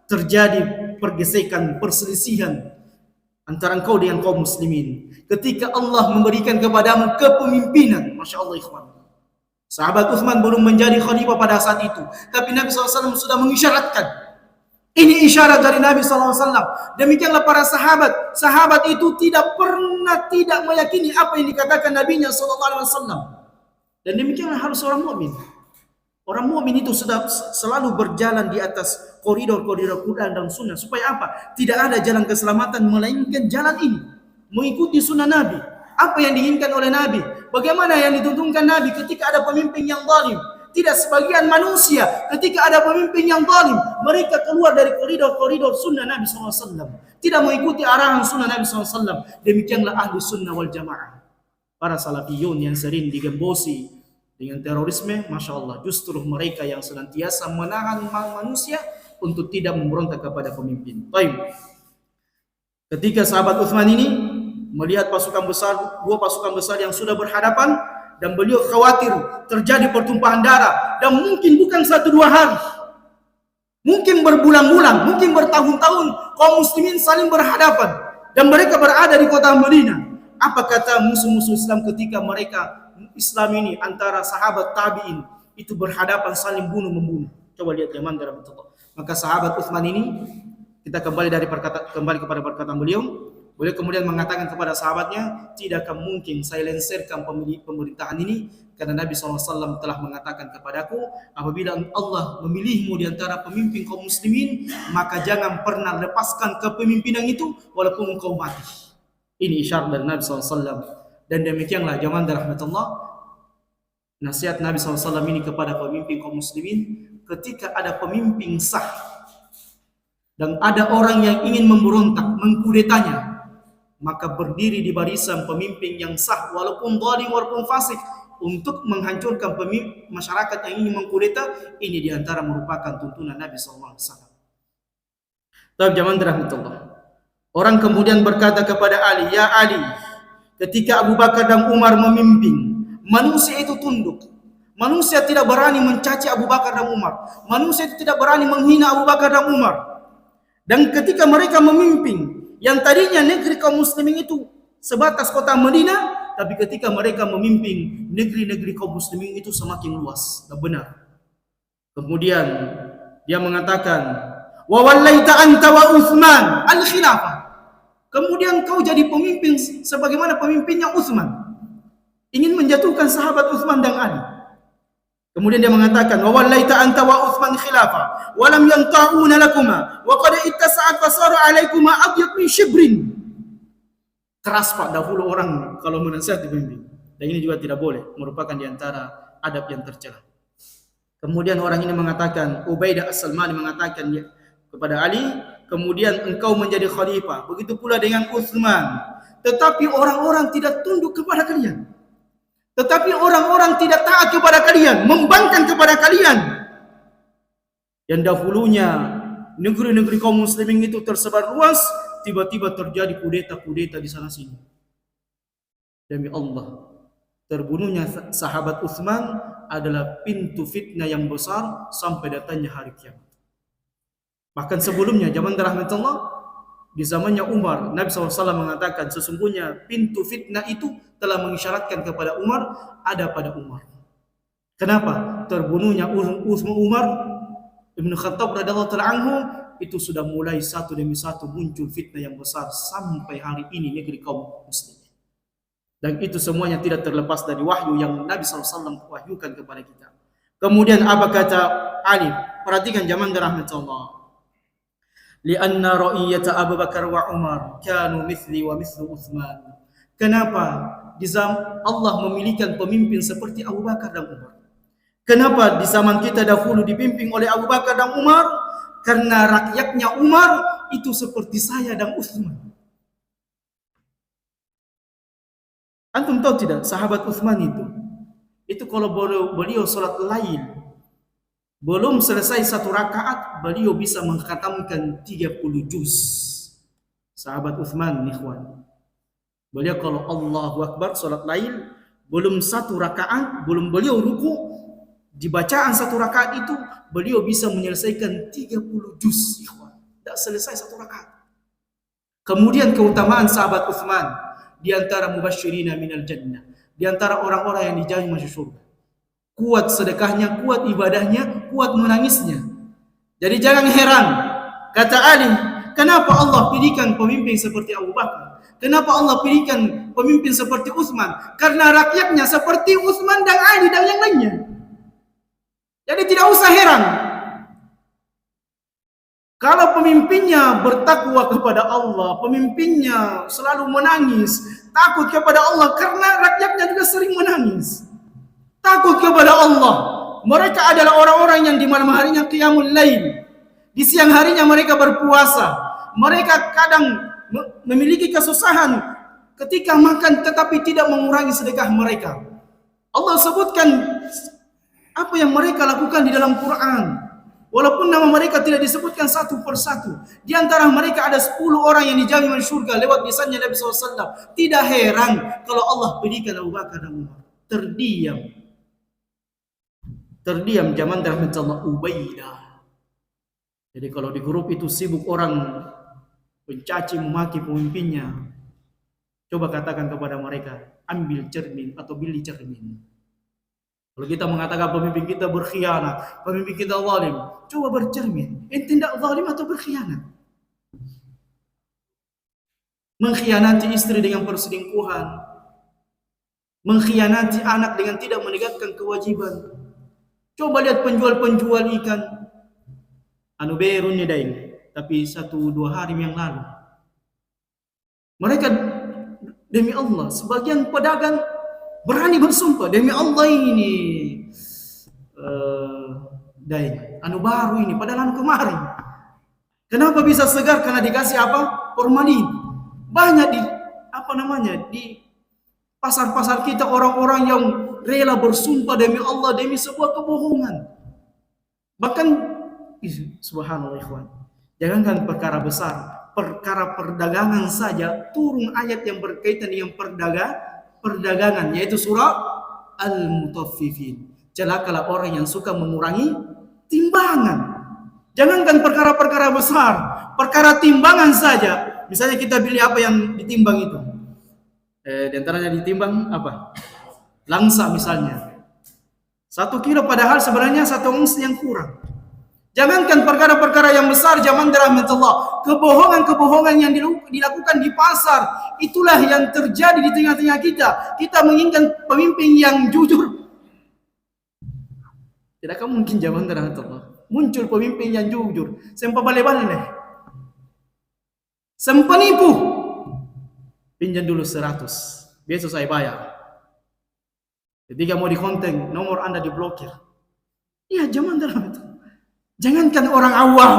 terjadi pergesekan, perselisihan antara engkau dengan kaum muslimin. Ketika Allah memberikan kepadamu kepemimpinan, Masya Allah ikhwan. Sahabat Utsman belum menjadi khalifah pada saat itu, tapi Nabi SAW sudah mengisyaratkan. Ini isyarat dari Nabi SAW. Demikianlah para sahabat. Sahabat itu tidak pernah tidak meyakini apa yang dikatakan Nabi-Nya SAW. Dan demikianlah harus orang mukmin. Orang mukmin itu sudah selalu berjalan di atas koridor-koridor Quran dan Sunnah. Supaya apa? Tidak ada jalan keselamatan melainkan jalan ini. Mengikuti Sunnah Nabi. Apa yang diinginkan oleh Nabi? Bagaimana yang dituntunkan Nabi ketika ada pemimpin yang zalim? Tidak sebagian manusia ketika ada pemimpin yang zalim, mereka keluar dari koridor-koridor sunnah Nabi SAW. Tidak mengikuti arahan sunnah Nabi SAW. Demikianlah ahli sunnah wal jamaah. Para salafiyun yang sering digembosi dengan terorisme, Masya Allah, justru mereka yang senantiasa menahan manusia untuk tidak memberontak kepada pemimpin. Baik. Ketika sahabat Utsman ini melihat dua pasukan besar yang sudah berhadapan, dan beliau khawatir terjadi pertumpahan darah, dan mungkin bukan 1-2 hari, mungkin berbulan-bulan, mungkin bertahun-tahun kaum muslimin saling berhadapan dan mereka berada di kota Madinah. Apa kata musuh-musuh Islam ketika mereka Islam ini antara sahabat tabi'in itu berhadapan saling bunuh-membunuh? Coba lihat zaman dalam itu. Maka sahabat Utsman ini, kita kembali kepada perkataan beliau. Beliau kemudian mengatakan kepada sahabatnya, tidak akan mungkin saya lengserkan pemerintahan ini, karena Nabi SAW telah mengatakan kepadaku, apabila Allah memilihmu di antara pemimpin kaum muslimin, maka jangan pernah lepaskan kepemimpinan itu walaupun engkau mati. Ini isyarat dari Nabi SAW. Dan demikianlah jamaah rahmatullah, nasihat Nabi SAW ini kepada pemimpin kaum muslimin. Ketika ada pemimpin sah dan ada orang yang ingin memberontak, mengkudetanya, maka berdiri di barisan pemimpin yang sah walaupun zalim, walaupun fasik, untuk menghancurkan masyarakat yang ingin mengkudeta. Ini diantara merupakan tuntunan Nabi SAW. Tapi zaman rahmatullah, orang kemudian berkata kepada Ali, ya Ali, ketika Abu Bakar dan Umar memimpin, manusia itu tunduk. Manusia tidak berani mencaci Abu Bakar dan Umar. Manusia itu tidak berani menghina Abu Bakar dan Umar. Dan ketika mereka memimpin, yang tadinya negeri kaum muslimin itu sebatas kota Madinah, tapi ketika mereka memimpin, negeri-negeri kaum muslimin itu semakin luas dan benar. Kemudian dia mengatakan, wa wallaita anta wa Utsman al-khilafah. Kemudian kau jadi pemimpin sebagaimana pemimpinnya Utsman. Ingin menjatuhkan sahabat Utsman dan Ali. Kemudian dia mengatakan, wa wallaita anta wa Utsman khilafah wa lam yanta'una lakuma wa qad ittasa'at fasara alaikuma abyad min shibrin. Keras Pak dahulu orang kalau menasihati pemimpin. Dan ini juga tidak boleh, merupakan di antara adab yang tercela. Kemudian orang ini mengatakan, Ubaidah As-Salmani mengatakan kepada Ali, kemudian engkau menjadi khalifah. Begitu pula dengan Utsman. Tetapi orang-orang tidak tunduk kepada kalian. Tetapi orang-orang tidak taat kepada kalian, membangkang kepada kalian. Yang dahulunya negeri-negeri kaum muslimin itu tersebar luas, tiba-tiba terjadi kudeta-kudeta di sana sini. Demi Allah, terbunuhnya sahabat Utsman adalah pintu fitnah yang besar sampai datangnya hari kiamat. Bahkan sebelumnya, zaman rahmatullah, di zamannya Umar, Nabi SAW mengatakan sesungguhnya pintu fitnah itu telah mengisyaratkan kepada Umar, ada pada Umar. Kenapa? Terbunuhnya Umar Ibn Khattab radhiyallahu ta'ala anhu, itu sudah mulai satu demi satu muncul fitnah yang besar sampai hari ini negeri kaum muslimin. Dan itu semuanya tidak terlepas dari wahyu yang Nabi SAW wahyukan kepada kita. Kemudian apa kata Ali? Perhatikan jamaah dirahmati Allah. Lianna ra'iyata Abu Bakar wa Umar kanu mithli wa mithlu Uthman. Kenapa di zaman Allah memilihkan pemimpin seperti Abu Bakar dan Umar? Kenapa di zaman kita dahulu dipimpin oleh Abu Bakar dan Umar? Karena rakyatnya Umar itu seperti saya dan Uthman. Antum tahu tidak sahabat Uthman itu kalau beliau salat lail belum selesai satu rakaat beliau bisa mengkhatamkan 30 juz. Sahabat Uthman ikhwan, beliau kalau Allahu Akbar salat lail belum satu rakaat, belum beliau ruku, di bacaan satu rakaat itu beliau bisa menyelesaikan 30 juz ikhwan. Tak selesai satu rakaat. Kemudian keutamaan sahabat Uthman di antara mubasyirina minal jannah, di antara orang-orang yang dijamin masuk surga. Kuat sedekahnya, kuat ibadahnya, kuat menangisnya. Jadi jangan heran, kata Ali, kenapa Allah pilihkan pemimpin seperti Abu Bakar? Kenapa Allah pilihkan pemimpin seperti Utsman? Karena rakyatnya seperti Utsman dan Ali dan yang lainnya. Jadi tidak usah heran kalau pemimpinnya bertakwa kepada Allah, pemimpinnya selalu menangis, takut kepada Allah karena rakyatnya juga sering menangis. Takut kepada Allah. Mereka adalah orang-orang yang di malam harinya qiyamul lail. Di siang harinya mereka berpuasa. Mereka kadang memiliki kesusahan ketika makan tetapi tidak mengurangi sedekah mereka. Allah sebutkan apa yang mereka lakukan di dalam Quran. Walaupun nama mereka tidak disebutkan satu persatu. Di antara mereka ada 10 orang yang dijamin masuk surga lewat lisannya Nabi SAW. Tidak heran kalau Allah berikan Abu Bakar dan Umar. Terdiam zaman rahmat Allah Ubaidah. Jadi kalau di grup itu sibuk orang mencaci memaki pemimpinnya, coba katakan kepada mereka, ambil cermin atau beli cermin. Kalau kita mengatakan pemimpin kita berkhianat, pemimpin kita zalim, coba bercermin. Ente tidak zalim atau berkhianat? Mengkhianati istri dengan perselingkuhan, mengkhianati anak dengan tidak menegakkan kewajiban. Coba lihat penjual-penjual ikan. Anu berun ni daing, tapi 1-2 hari yang lalu. Mereka demi Allah, sebagian pedagang berani bersumpah demi Allah ini daing anu baru ini padahal anu kemarin. Kenapa bisa segar? Karena dikasih apa? Formalin. Banyak di pasar-pasar kita orang-orang yang rela bersumpah demi Allah demi sebuah kebohongan. Bahkan subhanallah ikhwan, jangankan perkara besar, perkara perdagangan saja turun ayat yang berkaitan dengan perdagangan, yaitu surah Al-Mutaffifin. Celakalah orang yang suka mengurangi timbangan. Jangankan perkara-perkara besar, perkara timbangan saja. Misalnya kita beli apa yang ditimbang itu, di antaranya ditimbang apa? Langsa misalnya. 1 kilo padahal sebenarnya 1 ons yang kurang. Jangankan perkara-perkara yang besar zaman rahmatullah, kebohongan-kebohongan yang dilakukan di pasar, itulah yang terjadi di tengah-tengah kita. Kita menginginkan pemimpin yang jujur. Tidakkah mungkin zaman rahmatullah muncul pemimpin yang jujur, sempa bale-bale, sempa nipu. Pinjam dulu 100, besok saya bayar. Ketika mau dikonten, nomor Anda diblokir. Iya, zaman rahmatullah. Jangankan orang awam.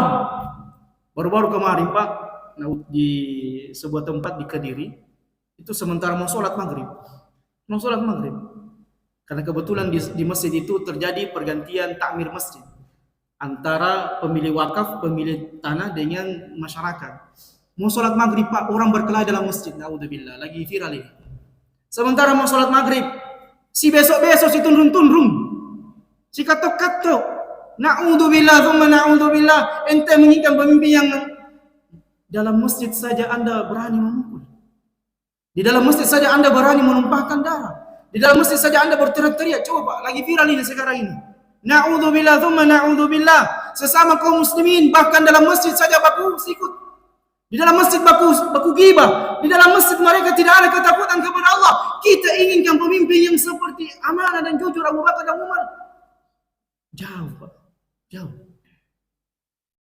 Baru-baru kemarin Pak, di sebuah tempat di Kediri, itu sementara mau sholat maghrib. Karena kebetulan di masjid itu terjadi pergantian takmir masjid antara pemilik wakaf, pemilik tanah dengan masyarakat. Mau sholat maghrib Pak, orang berkelahi dalam masjid. Naudzubillah, lagi viral ini. Sementara mau sholat maghrib, si besok-besok si tunrung-tunrung, si katok-katok. Na'udzubillah, thumma na'udzubillah. Ente menginginkan pemimpin yang dalam masjid saja Anda berani memukul. Di dalam masjid saja Anda berani menumpahkan darah. Di dalam masjid saja Anda berteriak-teriak. Coba Pak, lagi viral ini sekarang ini. Na'udzubillah, thumma na'udzubillah. Sesama kaum muslimin, bahkan dalam masjid saja baku sikut. Di dalam masjid baku ghibah. Di dalam masjid mereka tidak ada ketakutan kepada Allah. Kita amanah dan jujur Abu Bakar dan Umar. Jauh Pak, jauh.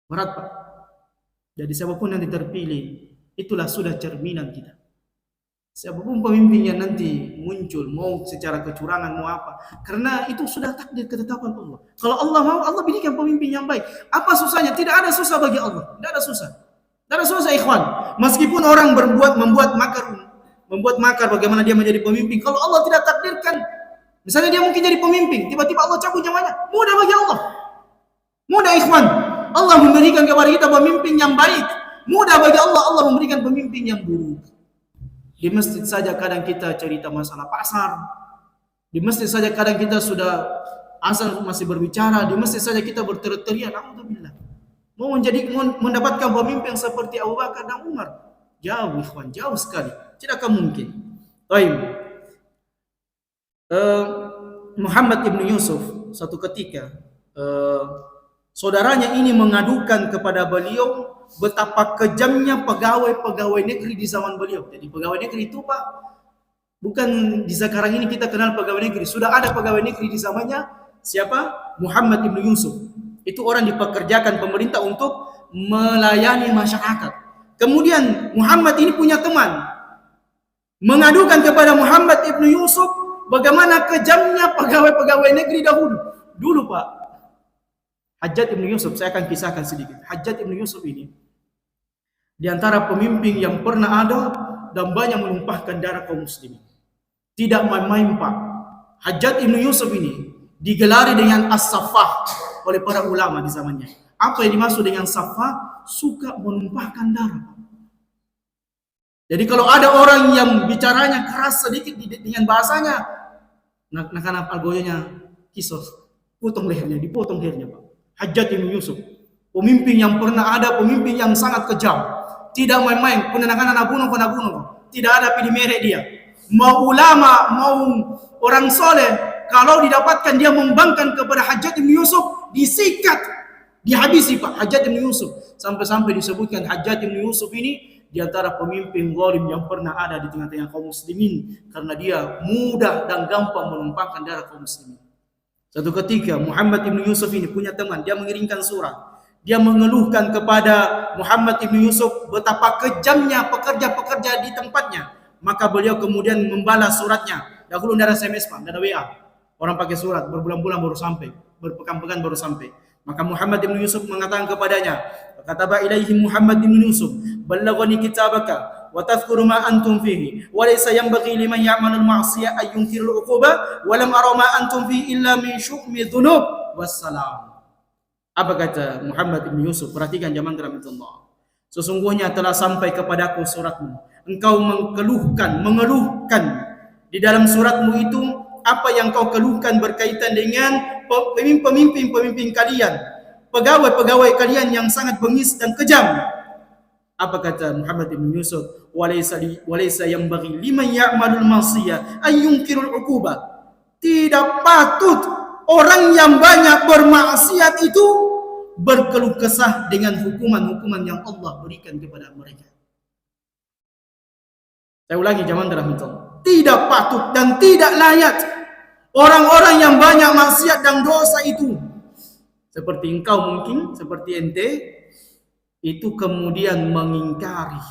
Berat Pak. Jadi siapapun yang terpilih, itulah sudah cerminan kita. Siapapun pemimpin yang nanti muncul, mau secara kecurangan, mau apa. Karena itu sudah takdir ketetapan Allah. Kalau Allah mau, Allah berikan pemimpin yang baik. Apa susahnya? Tidak ada susah bagi Allah. Tidak ada susah. Tidak ada susah ikhwan. Meskipun orang membuat makar bagaimana dia menjadi pemimpin. Kalau Allah tidak takdirkan, misalnya dia mungkin jadi pemimpin, tiba-tiba Allah cabut nyawanya. Mudah bagi Allah. Mudah ikhwan. Allah memberikan kepada kita pemimpin yang baik. Mudah bagi Allah, Allah memberikan pemimpin yang buruk. Di masjid saja kadang kita cerita masalah pasar. Di masjid saja kadang kita sudah asal masih berbicara. Di masjid saja kita berteriak-teriak. Alhamdulillah. Mau mendapatkan pemimpin seperti Abu Bakar dan Umar. Jauh ikhwan, jauh sekali. Tidak akan mungkin. Baik. Muhammad ibn Yusuf satu ketika saudaranya ini mengadukan kepada beliau betapa kejamnya pegawai-pegawai negeri di zaman beliau. Jadi pegawai negeri itu Pak, bukan di sekarang ini kita kenal pegawai negeri. Sudah ada pegawai negeri di zamannya siapa? Muhammad ibn Yusuf. Itu orang dipekerjakan pemerintah untuk melayani masyarakat. Kemudian Muhammad ini punya teman mengadukan kepada Muhammad ibn Yusuf bagaimana kejamnya pegawai-pegawai negeri dahulu. Dulu Pak, Hajjaj ibn Yusuf, saya akan kisahkan sedikit. Hajjaj ibn Yusuf ini di antara pemimpin yang pernah ada dan banyak menumpahkan darah kaum muslimin. Tidak main-main Pak. Hajjaj ibn Yusuf ini digelari dengan as-saffah oleh para ulama di zamannya. Apa yang dimaksud dengan saffah? Suka menumpahkan darah. Jadi kalau ada orang yang bicaranya keras sedikit dengan bahasanya, nak algoyonya kisos, dipotong lehernya Pak. Hajjaj ibn Yusuf, pemimpin yang pernah ada, pemimpin yang sangat kejam. Tidak main-main, penenakan anak bunuh. Tidak ada pilih merek dia. Mau ulama, mau orang soleh, kalau didapatkan dia membangkang kepada Hajjaj ibn Yusuf, disikat, dihabisi Pak Hajjaj ibn Yusuf. Sampai-sampai disebutkan Hajjaj ibn Yusuf ini di antara pemimpin zalim yang pernah ada di tengah-tengah kaum muslimin, karena dia mudah dan gampang menumpahkan darah kaum muslimin. Satu ketika Muhammad ibn Yusuf ini punya teman, dia mengirimkan surat. Dia mengeluhkan kepada Muhammad ibn Yusuf betapa kejamnya pekerja-pekerja di tempatnya. Maka beliau kemudian membalas suratnya. Dahulu tidak ada SMS Pak, tidak ada WA. Orang pakai surat, berbulan-bulan baru sampai, berpekan-pekan baru sampai. Maka Muhammad ibn Yusuf mengatakan kepadanya, kataba ilaihi Muhammad ibn Yusuf, ballaghani kitabaka wa tadhkuru ma antum fihi wa laysa yanbaghi liman ya'malul ma'siyah ay yunkirul 'uquba wa lam ara ma antum fihi illa min syu'mi dhunub wassalam. Apa kata Muhammad ibn Yusuf? Perhatikan jamaah rahmatullah. Sesungguhnya telah sampai kepadaku suratmu. Engkau mengeluhkan di dalam suratmu itu apa yang kau keluhkan berkaitan dengan pemimpin kalian, pegawai-pegawai kalian yang sangat bengis dan kejam. Apa kata Muhammad ibn Yusuf? Walaysa yanbaghi liman ya'malul ma'siyah ay yunkirul 'uquba. Tidak patut orang yang banyak bermaksiat itu berkeluh kesah dengan hukuman-hukuman yang Allah berikan kepada mereka. Saya ulangi jamaah rahmatullah. Tidak patut dan tidak layak orang-orang yang banyak maksiat dan dosa itu, seperti engkau mungkin, seperti ente, itu kemudian mengingkari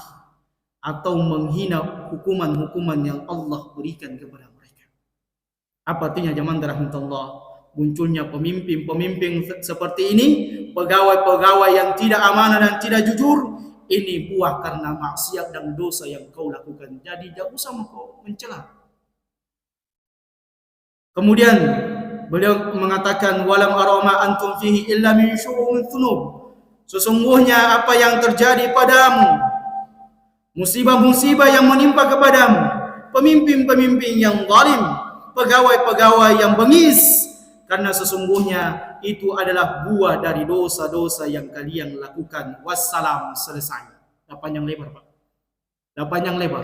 atau menghina hukuman-hukuman yang Allah berikan kepada mereka. Apa artinya jamaah rahmatullah? Munculnya pemimpin-pemimpin seperti ini, pegawai-pegawai yang tidak amanah dan tidak jujur, ini buah karena maksiat dan dosa yang kau lakukan. Jadi tidak usah kau mencela. Kemudian beliau mengatakan, walam arama antum fihi illa min syu'umil dhunub. Sesungguhnya apa yang terjadi padamu, musibah-musibah yang menimpa kepadamu, pemimpin-pemimpin yang zalim, pegawai-pegawai yang bengis, karena sesungguhnya itu adalah buah dari dosa-dosa yang kalian lakukan. Wassalam, selesai. Tidak panjang lebar Pak. Tidak panjang lebar.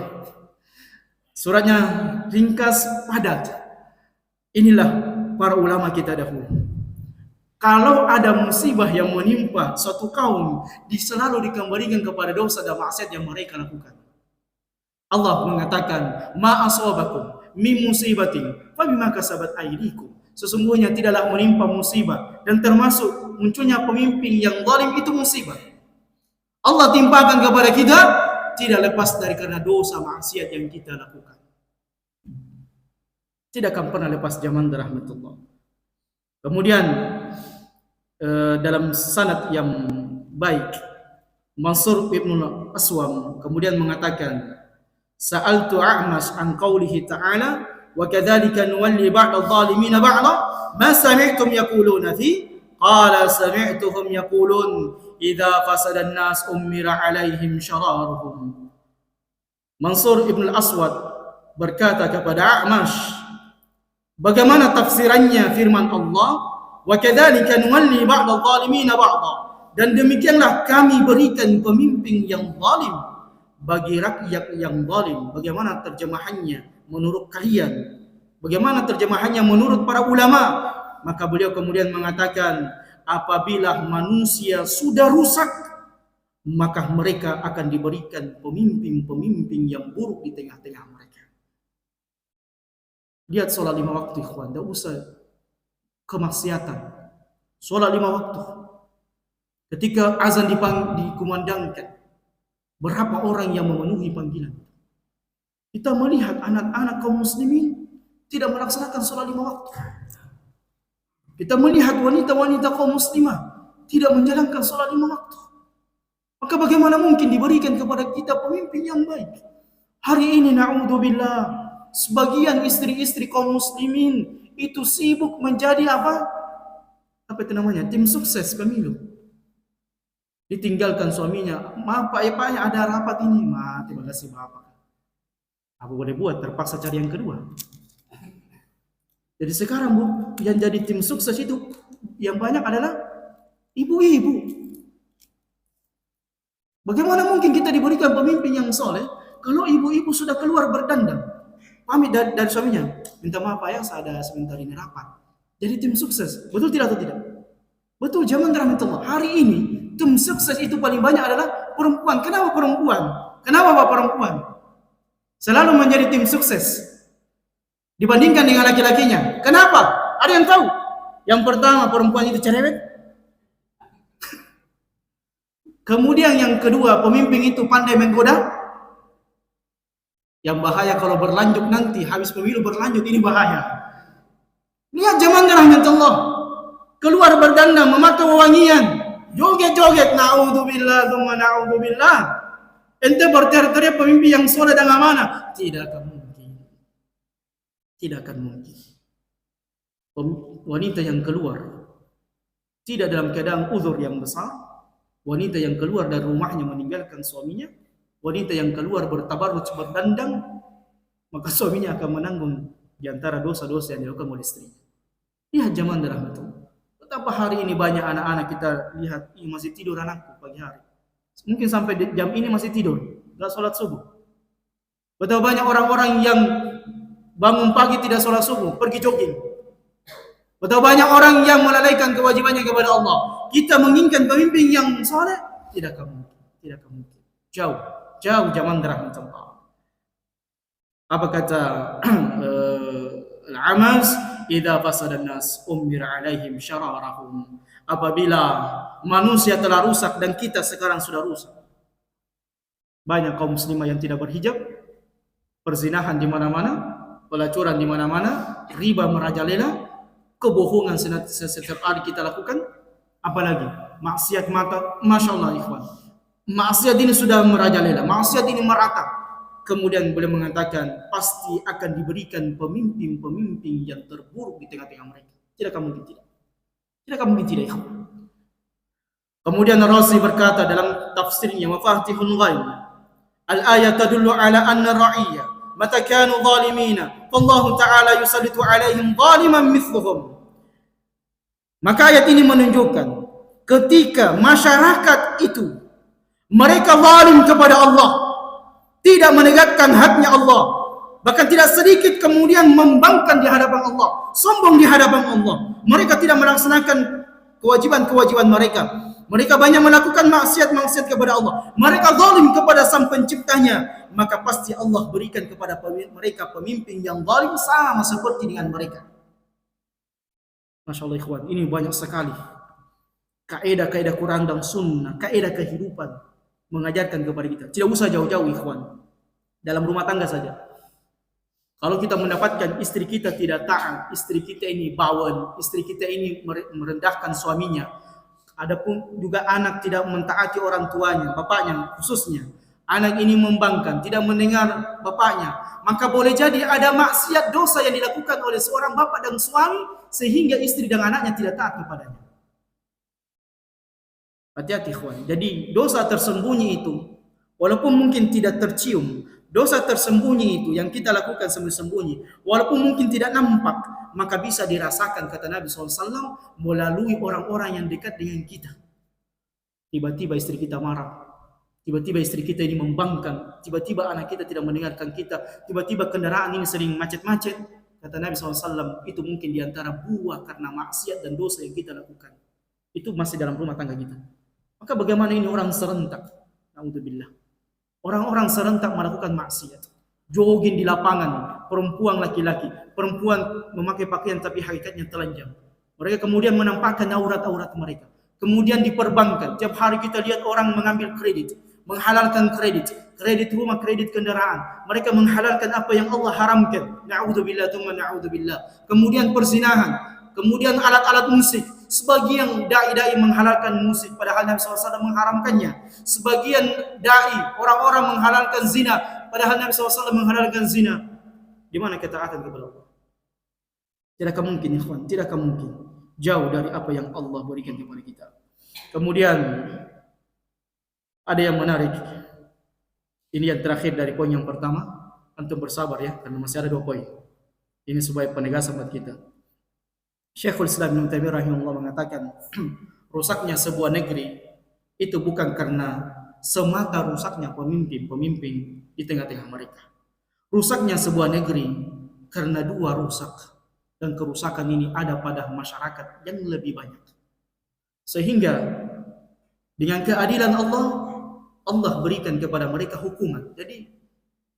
Suratnya ringkas, padat. Inilah para ulama kita dahulu. Kalau ada musibah yang menimpa suatu kaum, selalu dikembalikan kepada dosa dan maksiat yang mereka lakukan. Allah mengatakan, ma asabakum min musibatin Fabima kasabat aydikum. Sesungguhnya tidaklah menimpa musibah, dan termasuk munculnya pemimpin yang zalim itu musibah. Allah timpakan kepada kita tidak lepas dari karena dosa maksiat yang kita lakukan. Tidak akan pernah lepas zaman rahmatullah. Kemudian dalam sanad yang baik, Mansur ibn Aswam kemudian mengatakan, Sa'altu A'mash an qawlihi ta'ala wa kadzalika nuwalli ba'd adh-dhalimin ba'dha ma sami'tum yaquluna fi qala sami'tuhum yaqulun idza fasada an-nas ummira 'alaihim shararuhum. Mansur ibn Aswad berkata kepada A'mash, bagaimana tafsirannya firman Allah, wa kadzalika nuwalli ba'd adh-dhalimin ba'dha, dan demikianlah kami berikan pemimpin yang zalim bagi rakyat yang zalim. Bagaimana terjemahannya menurut kalian? Bagaimana terjemahannya menurut para ulama? Maka beliau kemudian mengatakan, apabila manusia sudah rusak, maka mereka akan diberikan pemimpin-pemimpin yang buruk di tengah-tengah mereka. Lihat sholat 5 waktu, ikhwan, tidak usah kemaksiatan. Sholat 5 waktu. Ketika azan dikumandangkan, berapa orang yang memenuhi panggilan? Kita melihat anak-anak kaum muslimin tidak melaksanakan sholat 5 waktu. Kita melihat wanita-wanita kaum muslimah tidak menjalankan sholat 5 waktu. Maka bagaimana mungkin diberikan kepada kita pemimpin yang baik? Hari ini na'udzubillah, sebagian istri-istri kaum muslimin itu sibuk menjadi apa? Apa itu namanya? Tim sukses pemilu. Ditinggalkan suaminya, maaf Pak ada rapat ini. Terima kasih Bapak. Apa boleh buat, terpaksa cari yang kedua. Jadi sekarang Bu, yang jadi tim sukses itu yang banyak adalah ibu-ibu. Bagaimana mungkin kita diberikan pemimpin yang soleh kalau ibu-ibu sudah keluar berdandan, pamit dari suaminya, minta maaf Pak ya, saya ada sebentar ini rapat. Jadi tim sukses, betul tidak atau tidak? Betul, zaman rahmatullah. Hari ini tim sukses itu paling banyak adalah perempuan. Kenapa perempuan? Kenapa Pak perempuan selalu menjadi tim sukses dibandingkan dengan laki-lakinya? Kenapa? Ada yang tahu? Yang pertama, perempuan itu cerewet. Kemudian yang kedua, pemimpin itu pandai menggoda. Yang bahaya kalau berlanjut nanti, habis pemilu berlanjut, ini bahaya. Lihat zaman rahmatullah, keluar berdandan, memakai wewangian, joget-joget, na'udzubillah, tsumma na'udzubillah. Ente berteriak-teriak pemimpin yang soleh dan amanah. Tidak akan mungkin. Tidak akan mungkin. Wanita yang keluar tidak dalam keadaan uzur yang besar, wanita yang keluar dari rumahnya meninggalkan suaminya, wanita yang keluar bertabarruj berdandang, maka suaminya akan menanggung di antara dosa-dosa yang dilakukan oleh istrinya. Lihat zaman rahmatullah. Betapa hari ini banyak anak-anak kita lihat, masih tidur anakku pagi hari. Mungkin sampai jam ini masih tidur, tidak sholat subuh. Betapa banyak orang-orang yang bangun pagi tidak sholat subuh, pergi jogging. Betapa banyak orang yang melalaikan kewajibannya kepada Allah. Kita menginginkan pemimpin yang saleh, tidak akan mungkin, tidak akan mungkin. Jauh zaman rahmatullah. Apa kata Al-Amas, idza fasada an-nas ummir alaihim syararahum. Apabila manusia telah rusak dan kita sekarang sudah rusak. Banyak kaum muslimah yang tidak berhijab, perzinahan di mana-mana, pelacuran di mana-mana, riba merajalela, kebohongan setiap hari kita lakukan, apalagi maksiat mata, masya Allah ikhwan. Maksiat ini sudah merajalela, maksiat ini merata. Kemudian boleh mengatakan pasti akan diberikan pemimpin-pemimpin yang terburuk di tengah-tengah mereka. Tidak akan mungkin tidak. Tidak akan mungkin tidak ikhwan. Kemudian Razi berkata dalam tafsirnya Mafatihul Ghaib, al-ayat tadullu ala anna ra'iyya mata kanu zalimina fallahu ta'ala yusallitu alaihim zaliman mithluhum. Maka ayat ini menunjukkan ketika masyarakat itu mereka zalim kepada Allah, tidak menegakkan haknya Allah, bahkan tidak sedikit kemudian membangkang di hadapan Allah, sombong di hadapan Allah, mereka tidak melaksanakan kewajiban-kewajiban mereka, mereka banyak melakukan maksiat kepada Allah, mereka zalim kepada sang penciptanya, maka pasti Allah berikan kepada mereka pemimpin yang zalim sama seperti dengan mereka. Masya Allah ikhwan, ini banyak sekali kaidah-kaidah Quran dan Sunnah, kaidah kehidupan mengajarkan kepada kita. Tidak usah jauh-jauh ikhwan, dalam rumah tangga saja. Kalau kita mendapatkan istri kita tidak taat, istri kita ini bawel, istri kita ini merendahkan suaminya, adapun juga anak tidak mentaati orang tuanya, bapaknya khususnya, anak ini membangkang, tidak mendengar bapaknya, maka boleh jadi ada maksiat dosa yang dilakukan oleh seorang bapak dan suami sehingga istri dan anaknya tidak taat kepadanya. Hati-hati ikhwan. Jadi dosa tersembunyi itu walaupun mungkin tidak tercium, dosa tersembunyi itu yang kita lakukan sembunyi-sembunyi, walaupun mungkin tidak nampak, maka bisa dirasakan kata Nabi SAW melalui orang-orang yang dekat dengan kita. Tiba-tiba istri kita marah, tiba-tiba istri kita ini membangkang, tiba-tiba anak kita tidak mendengarkan kita, tiba-tiba kendaraan ini sering macet-macet. Kata Nabi SAW, itu mungkin diantara buah karena maksiat dan dosa yang kita lakukan. Itu masih dalam rumah tangga kita. Maka bagaimana ini orang serentak? Na'udzubillah. Orang-orang serentak melakukan maksiat. Jogging di lapangan, perempuan laki-laki, perempuan memakai pakaian tapi hakikatnya telanjang. Mereka kemudian menampakkan aurat-aurat mereka. Kemudian diperbankan. Tiap hari kita lihat orang mengambil kredit, menghalalkan kredit rumah, kredit kendaraan. Mereka menghalalkan apa yang Allah haramkan. Na'udzubillah, tsumma na'udzubillah. Kemudian perzinahan, kemudian alat-alat musik. Sebagian dai-dai menghalalkan musik padahal Nabi SAW mengharamkannya. Sebagian dai, orang-orang menghalalkan zina padahal Nabi SAW menghalalkan zina. Di mana ketaatan kepada Allah? Tidakkah mungkin ikhwan? Tidakkah mungkin? Jauh dari apa yang Allah berikan kepada kita. Kemudian ada yang menarik. Ini yang terakhir dari poin yang pertama. Antum bersabar ya, karena masih ada 2 poin. Ini supaya penegasan buat kita. Syekhul Islam Ibnu Taimiyah rahimahullah mengatakan, rusaknya sebuah negeri itu bukan karena semata rusaknya pemimpin-pemimpin di tengah-tengah mereka. Rusaknya sebuah negeri karena 2 rusak, dan kerusakan ini ada pada masyarakat yang lebih banyak. Sehingga dengan keadilan Allah berikan kepada mereka hukuman. Jadi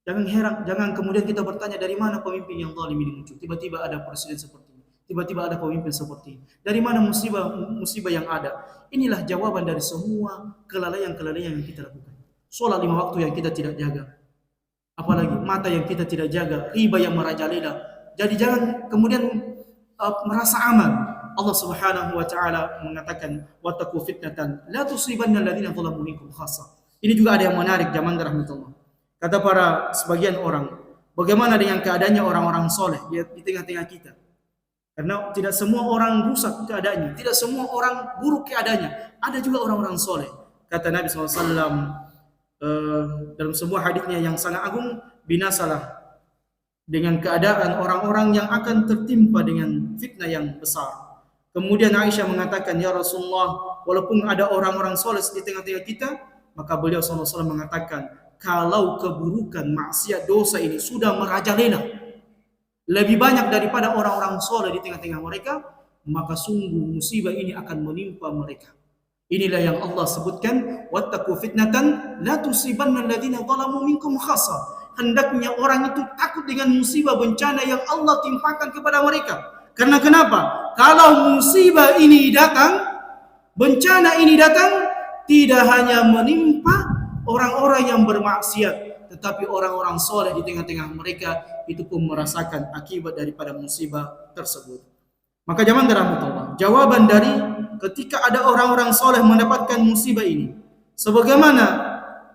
jangan heran, jangan kemudian kita bertanya dari mana pemimpin yang zalim ini muncul. Tiba-tiba ada presiden seperti ini. Tiba-tiba ada pemimpin seperti ini. Dari mana musibah yang ada? Inilah jawaban dari semua kelalaian-kelalaian yang kita lakukan. Sholat 5 waktu yang kita tidak jaga. Apalagi mata yang kita tidak jaga, riba yang merajalela. Jadi jangan kemudian merasa aman. Allah Subhanahu wa taala mengatakan, "Wattaqu fitnatan la tusibanna alladziina zalamu minkum khassah." Ini juga ada yang menarik zaman rahmatullah. Kata para sebagian orang, bagaimana dengan keadaannya orang-orang soleh di tengah-tengah kita? Karena tidak semua orang rusak keadaannya, tidak semua orang buruk keadaannya. Ada juga orang-orang soleh. Kata Nabi SAW dalam sebuah hadisnya yang sangat agung, binasalah dengan keadaan orang-orang yang akan tertimpa dengan fitnah yang besar. Kemudian Aisyah mengatakan, ya Rasulullah, walaupun ada orang-orang soleh di tengah-tengah kita, maka beliau SAW mengatakan, kalau keburukan maksiat dosa ini sudah merajalela, lebih banyak daripada orang-orang soleh di tengah-tengah mereka, maka sungguh musibah ini akan menimpa mereka. Inilah yang Allah sebutkan, wattaqu fitnatan la tusibanna alladziina zalamu minkum khassah. Hendaknya orang itu takut dengan musibah bencana yang Allah timpakan kepada mereka. Karena kenapa? Kalau musibah ini datang, bencana ini datang, tidak hanya menimpa orang-orang yang bermaksiat, tetapi orang-orang soleh di tengah-tengah mereka itu pun merasakan akibat daripada musibah tersebut. Maka zaman rahmatullah, jawaban dari ketika ada orang-orang soleh mendapatkan musibah ini, sebagaimana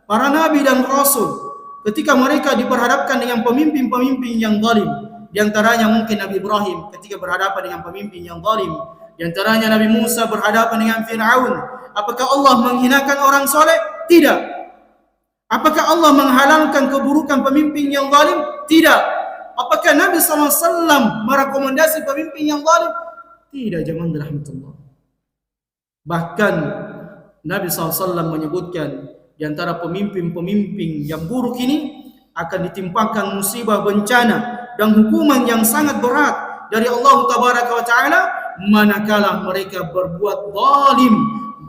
para nabi dan rasul ketika mereka diperhadapkan dengan pemimpin-pemimpin yang zalim, di antaranya mungkin Nabi Ibrahim ketika berhadapan dengan pemimpin yang zalim, di antaranya Nabi Musa berhadapan dengan Fir'aun. Apakah Allah menghinakan orang soleh? Tidak. Apakah Allah menghalalkan keburukan pemimpin yang zalim? Tidak. Apakah Nabi SAW merekomendasi pemimpin yang zalim? Tidak, jangan rahmatullah. Bahkan Nabi SAW menyebutkan di antara pemimpin-pemimpin yang buruk ini akan ditimpakan musibah bencana dan hukuman yang sangat berat dari Allah Tabaraka wa Ta'ala manakala mereka berbuat zalim,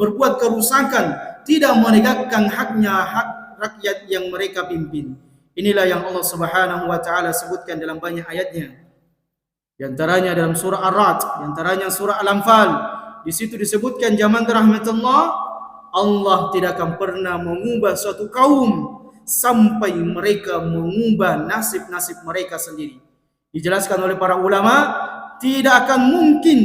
berbuat kerusakan, tidak menegakkan hak rakyat yang mereka pimpin. Inilah yang Allah Subhanahu wa taala sebutkan dalam banyak ayatnya. Di antaranya dalam surah Ar-Ra'd, di antaranya surah Al-Anfal. Di situ disebutkan zaman rahmatullah, Allah tidak akan pernah mengubah suatu kaum sampai mereka mengubah nasib-nasib mereka sendiri. Dijelaskan oleh para ulama, tidak akan mungkin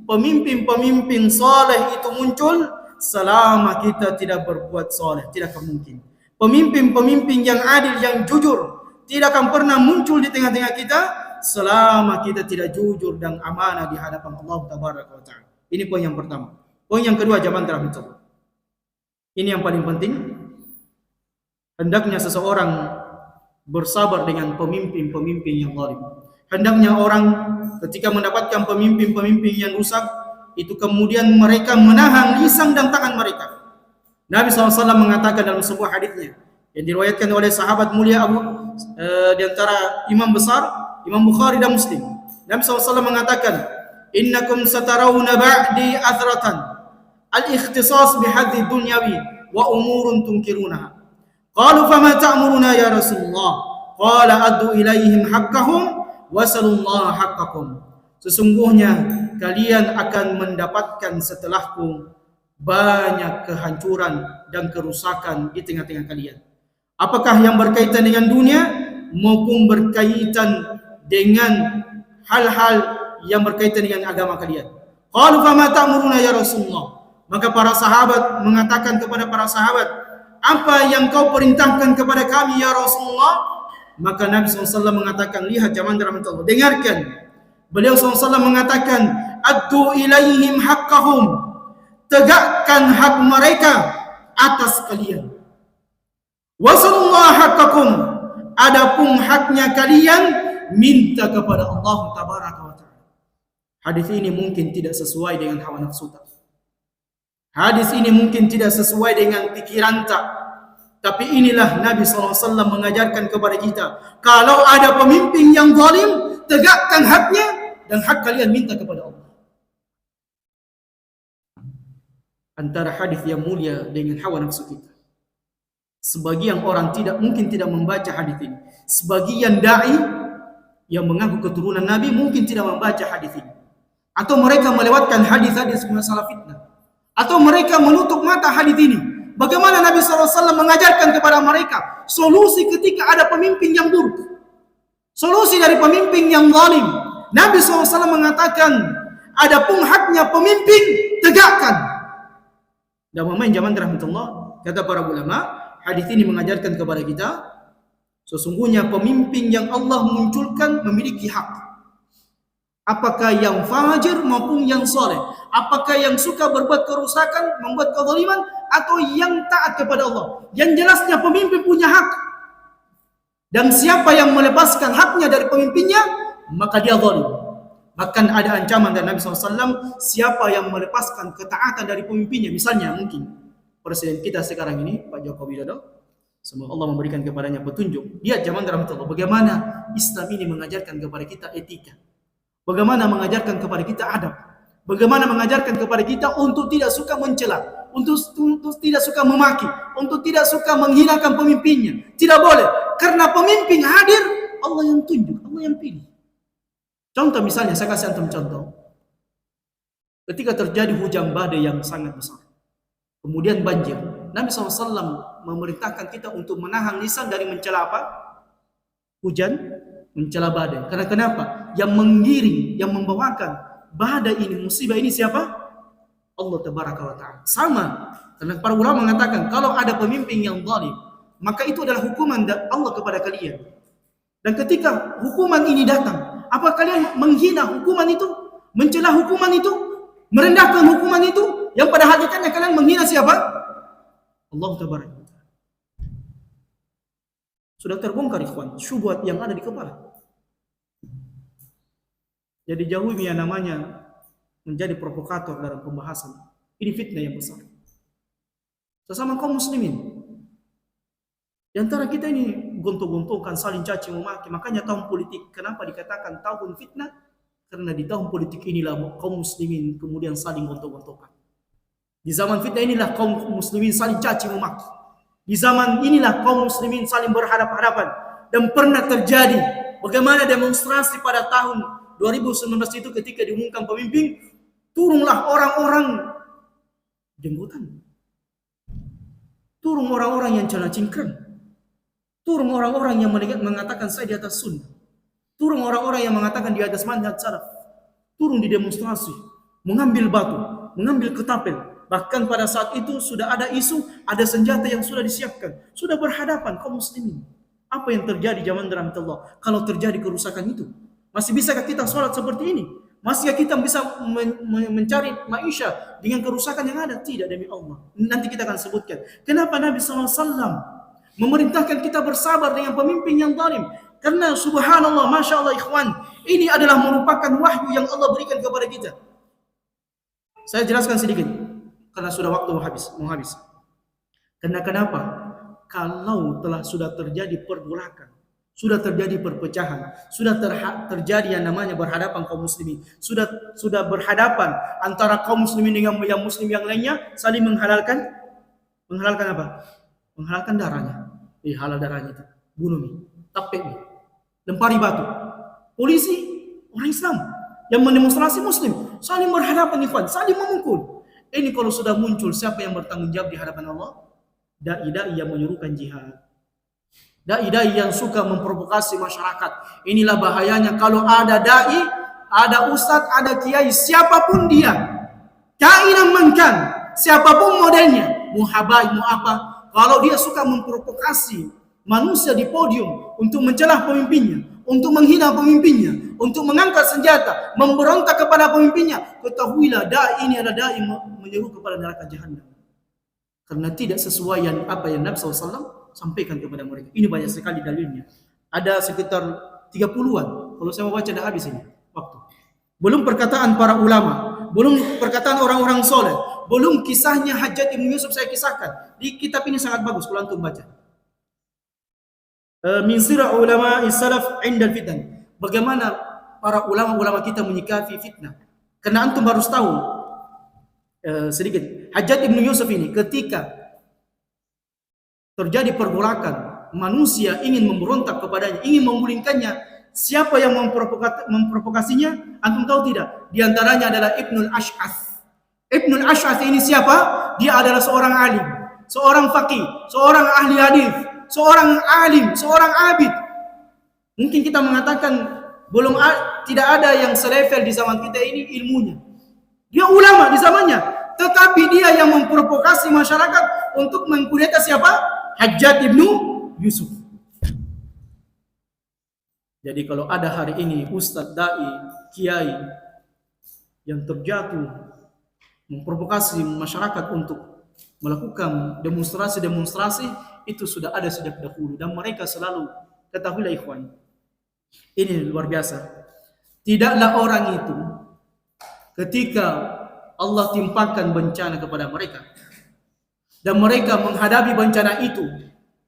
pemimpin-pemimpin saleh itu muncul selama kita tidak berbuat saleh. Tidak akan mungkin. Pemimpin-pemimpin yang adil, yang jujur tidak akan pernah muncul di tengah-tengah kita selama kita tidak jujur dan amanah di hadapan Allah Tabaraka wa Ta'ala. Ini poin yang pertama. Poin yang kedua, jamaah rahmatullah. Ini yang paling penting. Hendaknya seseorang bersabar dengan pemimpin-pemimpin yang zalim. Hendaknya orang ketika mendapatkan pemimpin-pemimpin yang rusak, itu kemudian mereka menahan lisan dan tangan mereka. Nabi SAW mengatakan dalam sebuah hadisnya yang diriwayatkan oleh sahabat mulia di antara imam besar Imam Bukhari dan Muslim. Nabi SAW mengatakan, "Innakum satarawna ba'di athratan al-ikhtisas bihadhi dunyawi wa umurun tunkirunaha." Qalu fama ta'muruna ya Rasulullah? Qala addu ilaihim haqqahum wasallallahu haqqakum. Sesungguhnya kalian akan mendapatkan setelahku banyak kehancuran dan kerusakan di tengah-tengah kalian. Apakah yang berkaitan dengan dunia maupun berkaitan dengan hal-hal yang berkaitan dengan agama kalian. Qalu fama ta'muruna ya Rasulullah? Maka para sahabat mengatakan kepada para sahabat, apa yang kau perintahkan kepada kami ya Rasulullah? Maka Nabi SAW mengatakan, lihat jamaah rahmatullah, dengarkan. Beliau SAW mengatakan, addu ilaihim haqqahum, tegakkan hak mereka atas kalian. Wasallallahu haqqakum, adapun haknya kalian minta kepada Allah Tabaraka wa Ta'ala. Hadis ini mungkin tidak sesuai dengan hawa nafsu tak. Hadis ini mungkin tidak sesuai dengan pikiran tak. Tapi inilah Nabi SAW mengajarkan kepada kita. Kalau ada pemimpin yang zalim, tegakkan haknya dan hak kalian minta kepada Allah. Antara hadis yang mulia dengan hawa nafsu kita. Sebagian orang mungkin tidak membaca hadis ini. Sebagian dai yang mengaku keturunan Nabi mungkin tidak membaca hadis ini. Atau mereka melewatkan hadis-hadis masalah fitnah. Atau mereka menutup mata hadis ini. Bagaimana Nabi SAW mengajarkan kepada mereka solusi ketika ada pemimpin yang buruk. Solusi dari pemimpin yang zalim. Nabi SAW mengatakan, adapun haknya pemimpin, tegakkan. Dan memain zaman rahmatullah, kata para ulama, hadis ini mengajarkan kepada kita, sesungguhnya pemimpin yang Allah munculkan memiliki hak. Apakah yang fajir maupun yang soleh, apakah yang suka berbuat kerusakan, membuat kezaliman, atau yang taat kepada Allah. Yang jelasnya pemimpin punya hak. Dan siapa yang melepaskan haknya dari pemimpinnya, maka dia zalim. Bahkan ada ancaman dari Nabi SAW, siapa yang melepaskan ketaatan dari pemimpinnya, misalnya mungkin presiden kita sekarang ini, Pak Joko Widodo, semoga Allah memberikan kepadanya petunjuk. Lihat zaman rahmatullah, bagaimana Islam ini mengajarkan kepada kita etika. Bagaimana mengajarkan kepada kita adab. Bagaimana mengajarkan kepada kita untuk tidak suka mencela, untuk tidak suka memaki, untuk tidak suka menghinakan pemimpinnya. Tidak boleh. Karena pemimpin hadir, Allah yang tunjuk, Allah yang pilih. Contoh misalnya, saya kasih antum contoh. Ketika terjadi hujan badai yang sangat besar, kemudian banjir, Nabi SAW memerintahkan kita untuk menahan lisan dari mencela apa? Hujan, mencela badai. Karena kenapa? Yang menggiring, yang membawakan badai ini, musibah ini siapa? Allah Tabaraka wa Ta'ala. Sama. Karena para ulama mengatakan, kalau ada pemimpin yang zalim, maka itu adalah hukuman Allah kepada kalian. Dan ketika hukuman ini datang, apa kalian menghina hukuman itu? Mencela hukuman itu? Merendahkan hukuman itu? Yang pada hakikatnya kalian menghina siapa? Allah Tabaraka wa Ta'ala. Sudah terbongkar ikhwan, syubhat yang ada di kepala. Jadi jauhi yang namanya menjadi provokator dalam pembahasan. Ini fitnah yang besar. Sesama kaum muslimin. Di antara kita ini gontok-gontokan, saling caci memaki. Makanya tahun politik, kenapa dikatakan tahun fitnah? Karena di tahun politik inilah kaum muslimin kemudian saling gontok-gontokan. Di zaman fitnah inilah kaum muslimin saling caci memaki. Di zaman inilah kaum muslimin saling berhadapan-hadapan. Dan pernah terjadi bagaimana demonstrasi pada tahun 2019 itu ketika diumumkan pemimpin, turunlah orang-orang jenggotan. Turun orang-orang yang celana cingkrang. Turun orang-orang yang mengatakan saya di atas sunnah. Turun orang-orang yang mengatakan di atas manhaj salaf. Turun di demonstrasi, mengambil batu, mengambil ketapel. Bahkan pada saat itu sudah ada isu, ada senjata yang sudah disiapkan. Sudah berhadapan kaum muslimin. Apa yang terjadi zaman rahmatullah? Kalau terjadi kerusakan itu, masih bisakah kita sholat seperti ini? Masihkah kita bisa mencari maisha dengan kerusakan yang ada? Tidak, demi Allah. Nanti kita akan sebutkan. Kenapa Nabi SAW memerintahkan kita bersabar dengan pemimpin yang zalim? Karena subhanallah, masya Allah ikhwan, ini adalah merupakan wahyu yang Allah berikan kepada kita. Saya jelaskan sedikit, karena sudah waktu mau habis. Karena kenapa? Kalau sudah terjadi pergolakan, sudah terjadi perpecahan, sudah terjadi yang namanya berhadapan kaum muslimin, sudah berhadapan antara kaum muslimin dengan yang muslim yang lainnya, saling menghalalkan apa? Menghalalkan darahnya. Halal darahnya itu, bunuh, tapek, lempari batu. Polisi orang Islam yang mendemonstrasi muslim, saling berhadapan ikhwan, saling memukul. Ini kalau sudah muncul, siapa yang bertanggung jawab di hadapan Allah? Dai-dai yang menyuruhkan jihad. Dai-dai yang suka memprovokasi masyarakat. Inilah bahayanya kalau ada dai, ada ustadz, ada kiai, siapapun dia, kainan mankan, siapapun modelnya, mau habaib, mau apa, kalau dia suka memprovokasi manusia di podium untuk mencelah pemimpinnya, untuk menghina pemimpinnya, untuk mengangkat senjata, memberontak kepada pemimpinnya, ketahuilah dai ini adalah dai menyeru kepada neraka jahanam. Karena tidak sesuai apa yang Nabi SAW sampaikan kepada mereka. Ini banyak sekali dalilnya. Ada sekitar 30-an. Kalau saya mau baca dah habis ini waktu. Belum perkataan para ulama, belum perkataan orang-orang soleh, belum kisahnya Hajjaj Ibn Yusuf saya kisahkan. Di kitab ini sangat bagus kalau antum baca. Min sirah ulama salaf indal fitan. Bagaimana para ulama-ulama kita menyikapi fitnah. Karena antum harus tahu sedikit. Hajjaj Ibn Yusuf ini ketika terjadi pergolakan, manusia ingin memberontak kepadanya, ingin menggulingkannya. Siapa yang memprovokasinya? Antum tahu tidak? Di antaranya adalah Ibnul Ash'ath. Ibnul Ash'ath ini siapa? Dia adalah seorang alim, seorang faqih, seorang ahli hadis, seorang alim, seorang abid. Mungkin kita mengatakan tidak ada yang selevel di zaman kita ini ilmunya. Dia ulama di zamannya, tetapi dia yang memprovokasi masyarakat untuk mengkudeta siapa? Hajjaj Ibn Yusuf. Jadi kalau ada hari ini ustadz, dai, kiai yang terjatuh memprovokasi masyarakat untuk melakukan demonstrasi, itu sudah ada sejak dahulu dan mereka selalu, ketahuilah ikhwan, ini luar biasa. Tidaklah orang itu ketika Allah timpakan bencana kepada mereka dan mereka menghadapi bencana itu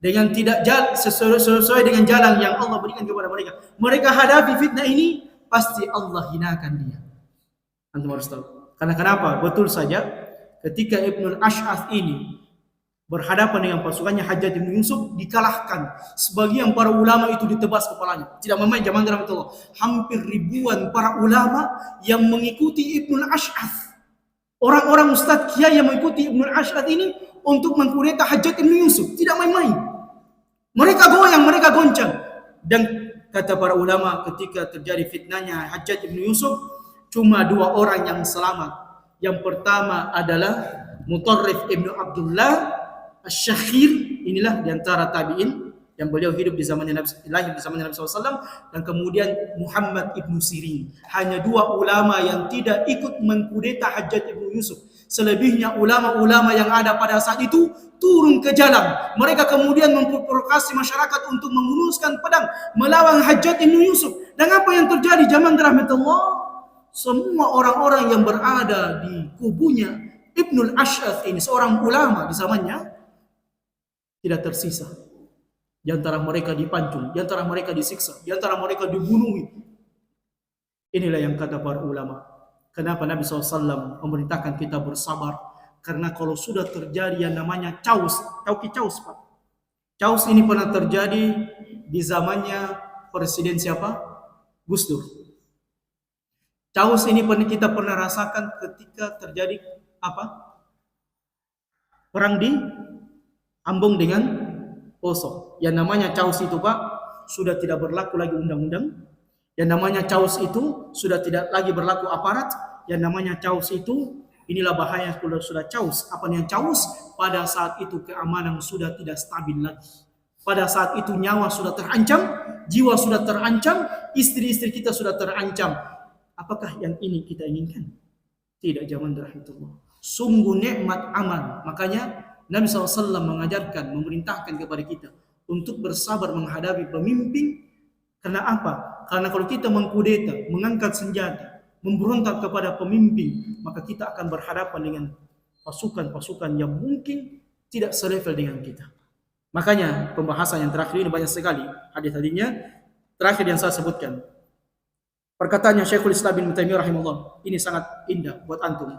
dengan tidak sesuai dengan jalan yang Allah berikan kepada mereka, mereka hadapi fitnah ini, pasti Allah hinakan dia. Antum harus tahu. Karena kenapa? Betul saja ketika Ibnul Ash'ath ini berhadapan dengan pasukannya Hajjaj Ibn Yusuf, dikalahkan. Sebagian para ulama itu ditebas kepalanya. Tidak main zaman rahmatullah. Hampir ribuan para ulama yang mengikuti Ibnul Ash'ath. Orang-orang ustadz kiai yang mengikuti Ibnul Ash'ath ini untuk mengkudeta Hajjaj Ibn Yusuf. Tidak main-main. Mereka goyang, mereka goncang. Dan kata para ulama ketika terjadi fitnahnya Hajjaj Ibn Yusuf, cuma 2 orang yang selamat. Yang pertama adalah Mutarrif Ibn Abdullah Asy-Syakhir, inilah diantara tabi'in yang beliau hidup di zamannya Nabi, lahir di zamannya Nabi SAW, dan kemudian Muhammad Ibn Sirin. Hanya 2 ulama yang tidak ikut mengkudeta Hajjaj Ibn Yusuf. Selebihnya ulama-ulama yang ada pada saat itu turun ke jalan. Mereka kemudian memprovokasi masyarakat untuk mengulurkan pedang melawan Hajjaj Ibn Yusuf. Dan apa yang terjadi zaman rahmatullah? Semua orang-orang yang berada di kubunya Ibnul Ash'ath ini, seorang ulama di zamannya, tidak tersisa. Di antara mereka dipancung, di antara mereka disiksa, di antara mereka dibunuh. Inilah yang kata para ulama. Kenapa Nabi SAW memerintahkan kita bersabar? Karena kalau sudah terjadi yang namanya chaos, tahu ki chaos Pak? Chaos ini pernah terjadi di zamannya Presiden siapa? Gus Dur. Chaos ini kita pernah rasakan ketika terjadi apa? Perang di Ambon dengan Poso. Yang namanya chaos itu Pak, sudah tidak berlaku lagi undang-undang. Yang namanya chaos itu sudah tidak lagi berlaku aparat. Yang namanya chaos itu, inilah bahaya kalau sudah chaos. Apa yang chaos? Pada saat itu keamanan sudah tidak stabil lagi. Pada saat itu nyawa sudah terancam, jiwa sudah terancam, istri-istri kita sudah terancam. Apakah yang ini kita inginkan? Tidak, zaman rahmatullah. Sungguh nikmat aman. Makanya Nabi SAW mengajarkan, memerintahkan kepada kita untuk bersabar menghadapi pemimpin. Karena apa? Karena kalau kita mengkudeta, mengangkat senjata, memberontak kepada pemimpin, maka kita akan berhadapan dengan pasukan-pasukan yang mungkin tidak selevel dengan kita. Makanya pembahasan yang terakhir ini banyak sekali hadis-hadisnya. Terakhir yang saya sebutkan, perkataannya Syekhul Islam bin Taimiyah rahimahullah, ini sangat indah buat antum.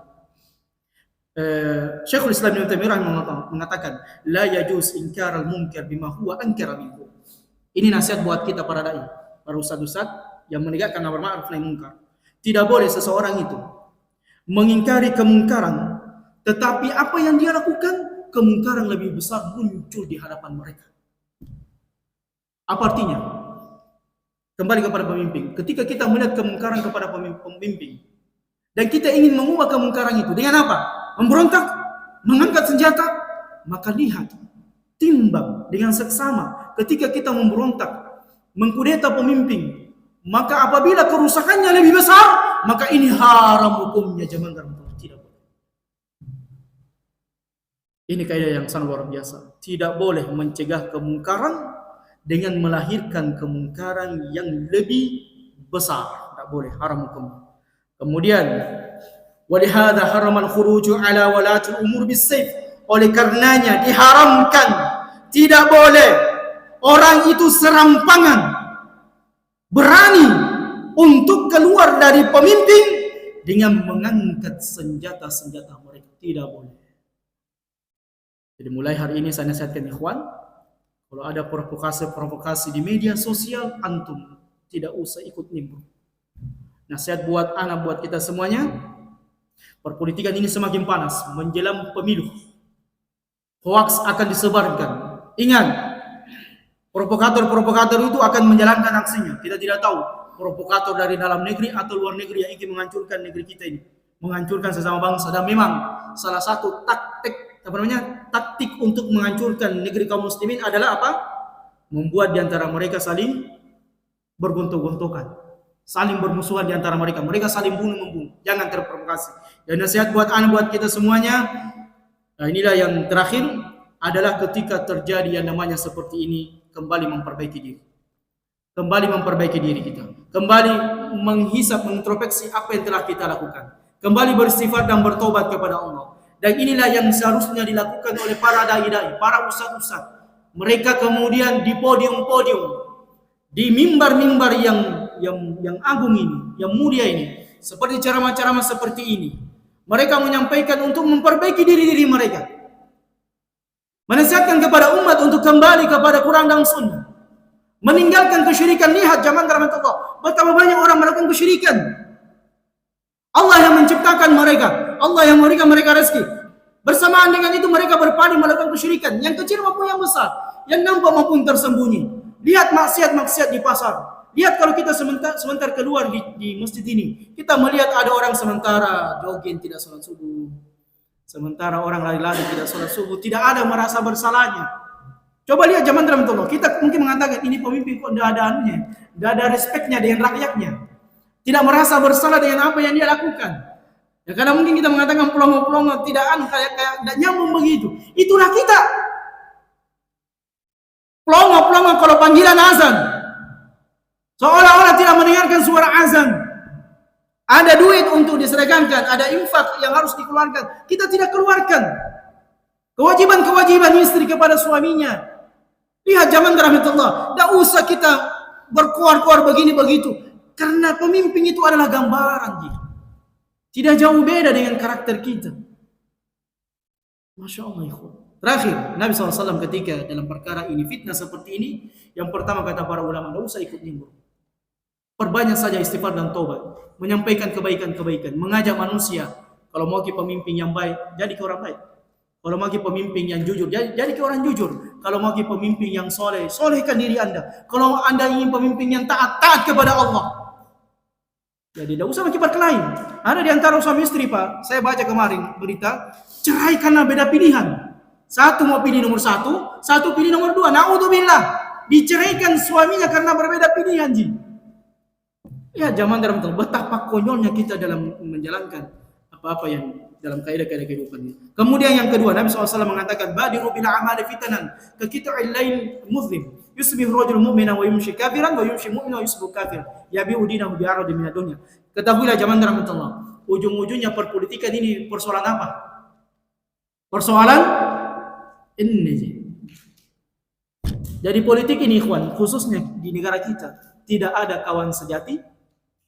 Syekhul Islam bin Taimiyah rahimahullah mengatakan, la yajuz inkar al-munkar bima huwa ankara minhu. Ini nasihat buat kita para dai, para ustaz-ustaz yang menegakkan amar ma'ruf nahi munkar. Tidak boleh seseorang itu mengingkari kemungkaran, tetapi apa yang dia lakukan, kemungkaran lebih besar muncul di hadapan mereka. Apa artinya? Kembali kepada pemimpin. Ketika kita melihat kemungkaran kepada pemimpin, dan kita ingin mengubah kemungkaran itu dengan apa? Memberontak, mengangkat senjata, maka lihat, timbang dengan seksama. Ketika kita memberontak, mengkudeta pemimpin, maka apabila kerusakannya lebih besar, maka ini haram hukumnya, zaman rahmatullah. Tidak boleh. Ini kaidah yang sangat luar biasa. Tidak boleh mencegah kemungkaran dengan melahirkan kemungkaran yang lebih besar. Tidak boleh, haram hukumnya. Kemudian, walihada haramal khuruju ala walatul umur bisayf. Oleh karenanya diharamkan, tidak boleh orang itu serampangan berani untuk keluar dari pemimpin dengan mengangkat senjata-senjata mereka. Tidak boleh. Jadi mulai hari ini saya nasihatkan ikhwan, kalau ada provokasi-provokasi di media sosial, antum tidak usah ikut nimbrung. Nasihat buat anak, buat kita semuanya, perpolitikan ini semakin panas menjelang pemilu. Hoax akan disebarkan. Ingat, provokator-provokator itu akan menjalankan aksinya. Kita tidak tahu provokator dari dalam negeri atau luar negeri yang ingin menghancurkan negeri kita ini, menghancurkan sesama bangsa. Dan memang salah satu taktik untuk menghancurkan negeri kaum muslimin adalah apa? Membuat di antara mereka saling bergontok-gontokan, saling bermusuhan di antara mereka. Mereka saling bunuh-membunuh. Jangan terprovokasi. Dan nasihat buat anak, buat kita semuanya. Nah, inilah yang terakhir adalah ketika terjadi yang namanya seperti ini, kembali memperbaiki diri. Kembali memperbaiki diri kita. Kembali menghisap, mengintrospeksi apa yang telah kita lakukan. Kembali beristighfar dan bertobat kepada Allah. Dan inilah yang seharusnya dilakukan oleh para dai-dai, para ustaz-ustaz. Mereka kemudian di podium-podium, di mimbar-mimbar yang agung ini, yang mulia ini, seperti ceramah-ceramah seperti ini, mereka menyampaikan untuk memperbaiki diri-diri mereka, menasihatkan kepada umat untuk kembali kepada Quran dan Sunnah, meninggalkan kesyirikan. Lihat zaman rahmatullah, betapa banyak orang melakukan kesyirikan. Allah yang menciptakan mereka, Allah yang memberikan mereka rezeki. Bersamaan dengan itu mereka berpaling melakukan kesyirikan, yang kecil maupun yang besar, yang nampak maupun tersembunyi. Lihat maksiat-maksiat di pasar. Lihat kalau kita sebentar keluar di masjid ini, kita melihat ada orang sementara jogging tidak sholat subuh, sementara orang lari-lari tidak sholat subuh, tidak ada merasa bersalahnya. Coba lihat zaman rahmatullah, kita mungkin mengatakan ini pemimpin kok tidak ada anunya, tidak ada respeknya dengan rakyatnya, tidak merasa bersalah dengan apa yang dia lakukan. Ya, karena mungkin kita mengatakan pelongo-pelongo tidak kayak tidak nyambung begitu. Itulah kita. Pelongo-pelongo kalau panggilan azan, seolah-olah tidak mendengarkan suara azan. Ada duit untuk disedekahkan, ada infak yang harus dikeluarkan, kita tidak keluarkan. Kewajiban-kewajiban istri kepada suaminya. Lihat zaman rahmatullah, tidak usah kita berkuar-kuar begini begitu, karena pemimpin itu adalah gambaran dia. Tidak jauh beda dengan karakter kita. Masya Allah ikhwan. Terakhir, Nabi SAW ketika dalam perkara ini fitnah seperti ini, yang pertama kata para ulama, tidak usah ikut nimbrung. Perbanyak saja istighfar dan taubat, menyampaikan kebaikan-kebaikan, mengajak manusia. Kalau mau ke pemimpin yang baik, jadi ke orang baik. Kalau mau ke pemimpin yang jujur, jadi ke orang jujur. Kalau mau ke pemimpin yang soleh, solehkan diri Anda. Kalau Anda ingin pemimpin yang taat, taat kepada Allah. Jadi tidak usah menkibar ke lain. Ada di antara suami istri, Pak. Saya baca kemarin berita, cerai karena beda pilihan. Satu mau pilih nomor satu pilih nomor dua. Naudzubillah. Diceraikan suaminya karena berbeda pilihan, Ji. Ya, zaman dalam betapa konyolnya kita dalam menjalankan apa-apa yang dalam kaidah-kaidah kehidupan ini. Kemudian yang kedua, Nabi SAW mengatakan, "Badiru bil a'mali fitanan, ka qita'il lail muslim, yusbihu rajul mu'mina wa yumshi kafiran wa yumshi mu'mina wa yusbihu kafir, yabi'u dinahu bi'aradi min dunya." Ketahuilah zaman rahmatullah, ujung-ujungnya perpolitikan ini persoalan apa? Persoalan ini. Jadi politik ini ikhwan, khususnya di negara kita, tidak ada kawan sejati,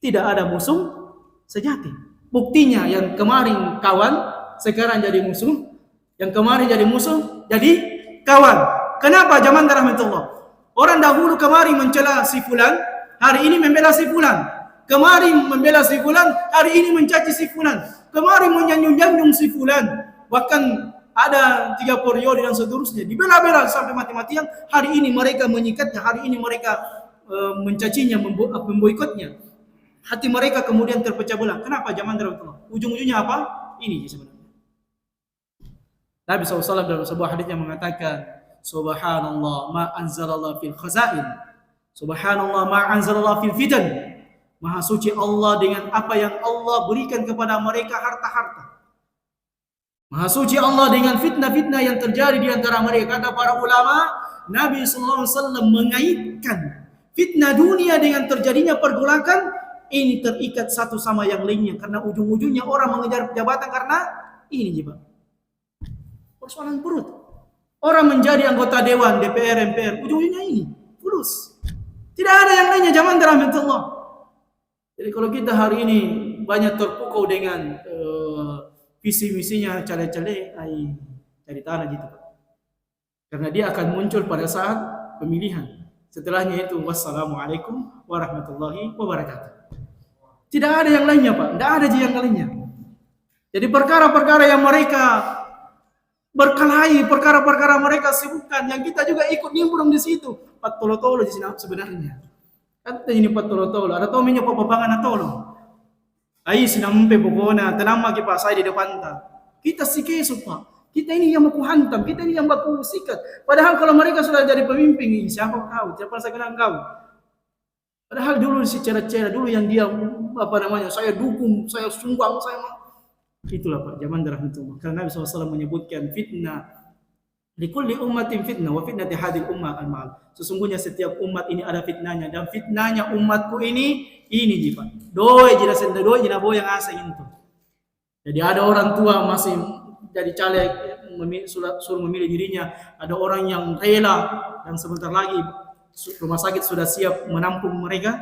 tidak ada musuh sejati. Buktinya yang kemarin kawan, sekarang jadi musuh. Yang kemarin jadi musuh, jadi kawan. Kenapa zaman rahmatullah? Orang dahulu kemarin mencela si fulan, hari ini membela si fulan. Kemarin membela si fulan, hari ini mencaci si fulan. Kemarin menyanjung-nyanjung si fulan. Bahkan ada 3 periode dan seterusnya. Dibela-bela sampai mati-matian. Hari ini mereka menyikatnya, hari ini mereka mencacinya, memboikotnya. Hati mereka kemudian terpecah belah. Kenapa zaman Rasulullah? Ujung-ujungnya apa? Ini sebenarnya. Nabi SAW dalam sebuah hadisnya mengatakan, Subhanallah ma anzalallah fil khazain. Subhanallah ma anzalallah fil fitan. Maha suci Allah dengan apa yang Allah berikan kepada mereka harta-harta. Maha suci Allah dengan fitnah-fitnah yang terjadi di antara mereka. Kata para ulama, Nabi SAW mengaitkan fitnah dunia dengan terjadinya pergolakan. Ini terikat satu sama yang lainnya karena ujung-ujungnya orang mengejar jabatan karena ini juga persoalan perut. Orang menjadi anggota dewan, DPR, MPR, ujung-ujungnya ini fulus. Tidak ada yang lainnya zaman rahmatullah. Jadi kalau kita hari ini banyak terpukau dengan visi misinya cale-cale, cari tanah gitu, Pak. Karena dia akan muncul pada saat pemilihan. Setelahnya itu wassalamualaikum warahmatullahi wabarakatuh. Tidak ada yang lainnya, Pak. Tidak ada yang lainnya. Jadi perkara-perkara yang mereka berkelahi, perkara-perkara mereka sibukkan, yang kita juga ikut nimbrung di situ. Patolo-tolo di sini sebenarnya. Kata ini patolo-tolo. Ada tahu minyak papangan atolo. Ai sinampe pokona, tenama ki pasai di depan ta. Kita sikesu, Pak. Kita ini yang baku hantam, kita ini yang baku sikat. Padahal kalau mereka sudah jadi pemimpin, siapa kau? Siapa saya kenal kau? Padahal dulu si cera-cera dulu yang dia saya dukung, saya sumbang, saya itulah Pak zaman rahmatullah. Karena Nabi SAW menyebutkan fitnah likulli ummatin fitnah wa fitnati hadil ummah al-mal. Sesungguhnya setiap umat ini ada fitnahnya dan fitnahnya umatku ini Pak. Doi jina senda doi jina boy yang asing itu. Jadi ada orang tua masih jadi caleg suruh memilih dirinya, ada orang yang rela dan sebentar lagi rumah sakit sudah siap menampung mereka.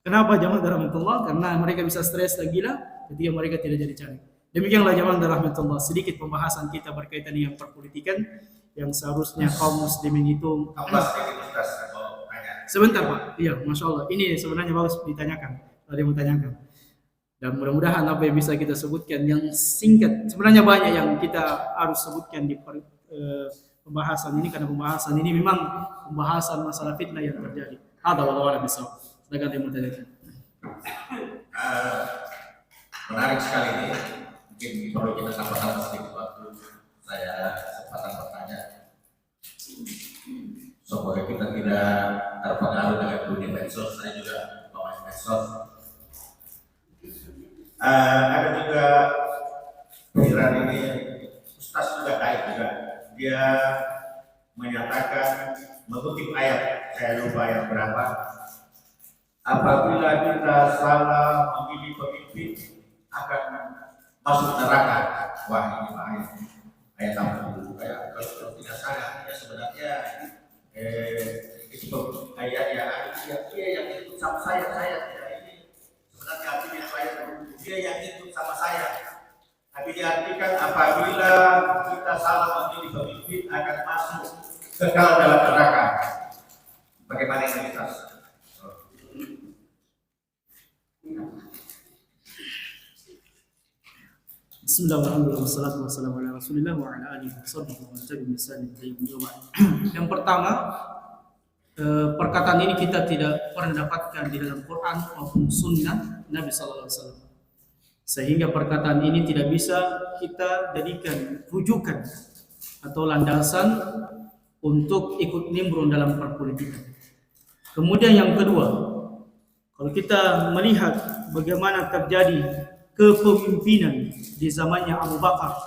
Kenapa jamaah rahmatullah? Karena mereka bisa stres dan gila ketika mereka tidak jadi caleg. Demikianlah jamaah rahmatullah, sedikit pembahasan kita berkaitan dengan perpolitikan yang seharusnya kaum muslimin itu. Sebentar Pak, iya Masya Allah, ini sebenarnya bagus ditanyakan, ada yang bertanyakan. Dan mudah-mudahan apa yang bisa kita sebutkan yang singkat, sebenarnya banyak yang kita harus sebutkan di pembahasan ini, karena pembahasan ini memang pembahasan masalah fitnah yang terjadi. Ada walau bisa. Silakan yang bertanyakan. Menarik sekali ini. Mungkin perlu kita tambahkan sedikit waktu. Saya kesempatan bertanya supaya kita tidak terpengaruh dengan dunia medsos. Saya juga pemain medsos. Ada juga pikiran ini Ustaz juga kait juga. Dia menyatakan mengutip ayat, saya lupa ayat berapa. Apabila kita salah memilih pemimpin akan masuk neraka. Wah ini ayat apa dulu? Kalau tidak salah ya sebenarnya itu ayat dia yang ikut sama saya ini sebenarnya artinya ayat dia yang ikut sama saya. Habis diartikan apabila kita salah memilih pemimpin akan masuk kekal dalam neraka. Bagaimana ini kita? Bismillahirrahmanirrahim. Wassalatu wassalamu ala Rasulillah wa ala alihi washabbihi wa tabi'in ihsan ila yaumil qiyamah. Yang pertama, perkataan ini kita tidak pernah dapatkan di dalam Quran maupun Sunnah Nabi sallallahu alaihi wasallam. Sehingga perkataan ini tidak bisa kita jadikan rujukan atau landasan untuk ikut nimbrung dalam perpolitikan. Kemudian yang kedua, kalau kita melihat bagaimana terjadi kepemimpinan di zamannya Abu Bakar,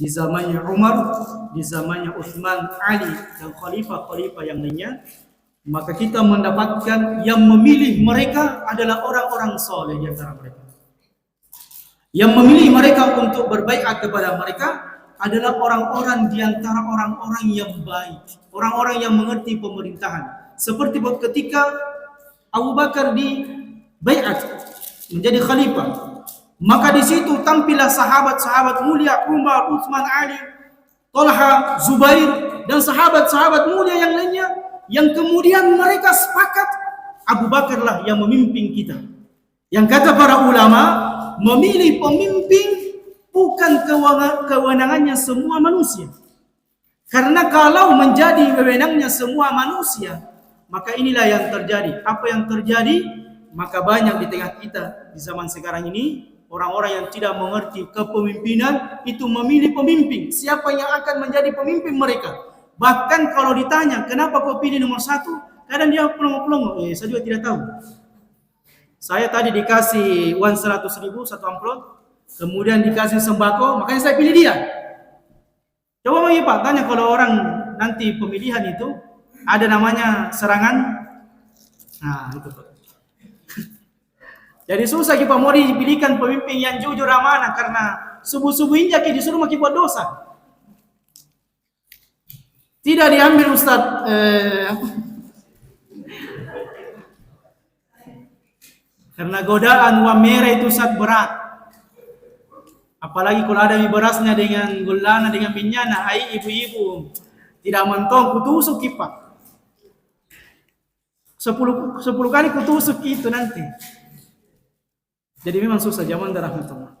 di zamannya Umar, di zamannya Utsman, Ali dan khalifah-khalifah yang lainnya, maka kita mendapatkan yang memilih mereka adalah orang-orang soleh di antara mereka. Yang memilih mereka untuk berbaiat kepada mereka adalah orang-orang di antara orang-orang yang baik, orang-orang yang mengerti pemerintahan. Seperti ketika Abu Bakar di baiat menjadi khalifah, maka di situ tampillah sahabat-sahabat mulia Umar, Utsman, Ali, Talha, Zubair dan sahabat-sahabat mulia yang lainnya, yang kemudian mereka sepakat Abu Bakarlah yang memimpin kita. Yang kata para ulama, memilih pemimpin bukan kewenangannya semua manusia. Karena kalau menjadi wewenangnya semua manusia, maka inilah yang terjadi. Apa yang terjadi? Maka banyak di tengah kita di zaman sekarang ini orang-orang yang tidak mengerti kepemimpinan itu memilih pemimpin. Siapa yang akan menjadi pemimpin mereka? Bahkan kalau ditanya, kenapa kau pilih nomor 1? Kadang dia pelongo-pelongo. Saya juga tidak tahu. Saya tadi dikasih uang 100.000 satu amplop, kemudian dikasih sembako, makanya saya pilih dia. Coba Pak, tanya kalau orang nanti pemilihan itu ada namanya serangan. Nah, itu Pak. Jadi susah kita mau dipilihkan pemimpin yang jujur amanah karena subuh-subuh ini disuruh maki buat dosa. Tidak diambil Ustaz karena godaan uang merah itu sangat berat. Apalagi kalau ada berasnya dengan gulana dengan minyana, ai ibu-ibu tidak mentong kutusuk kipak. 10 kali kutusuk itu nanti. Jadi memang susah zaman rahmatullah.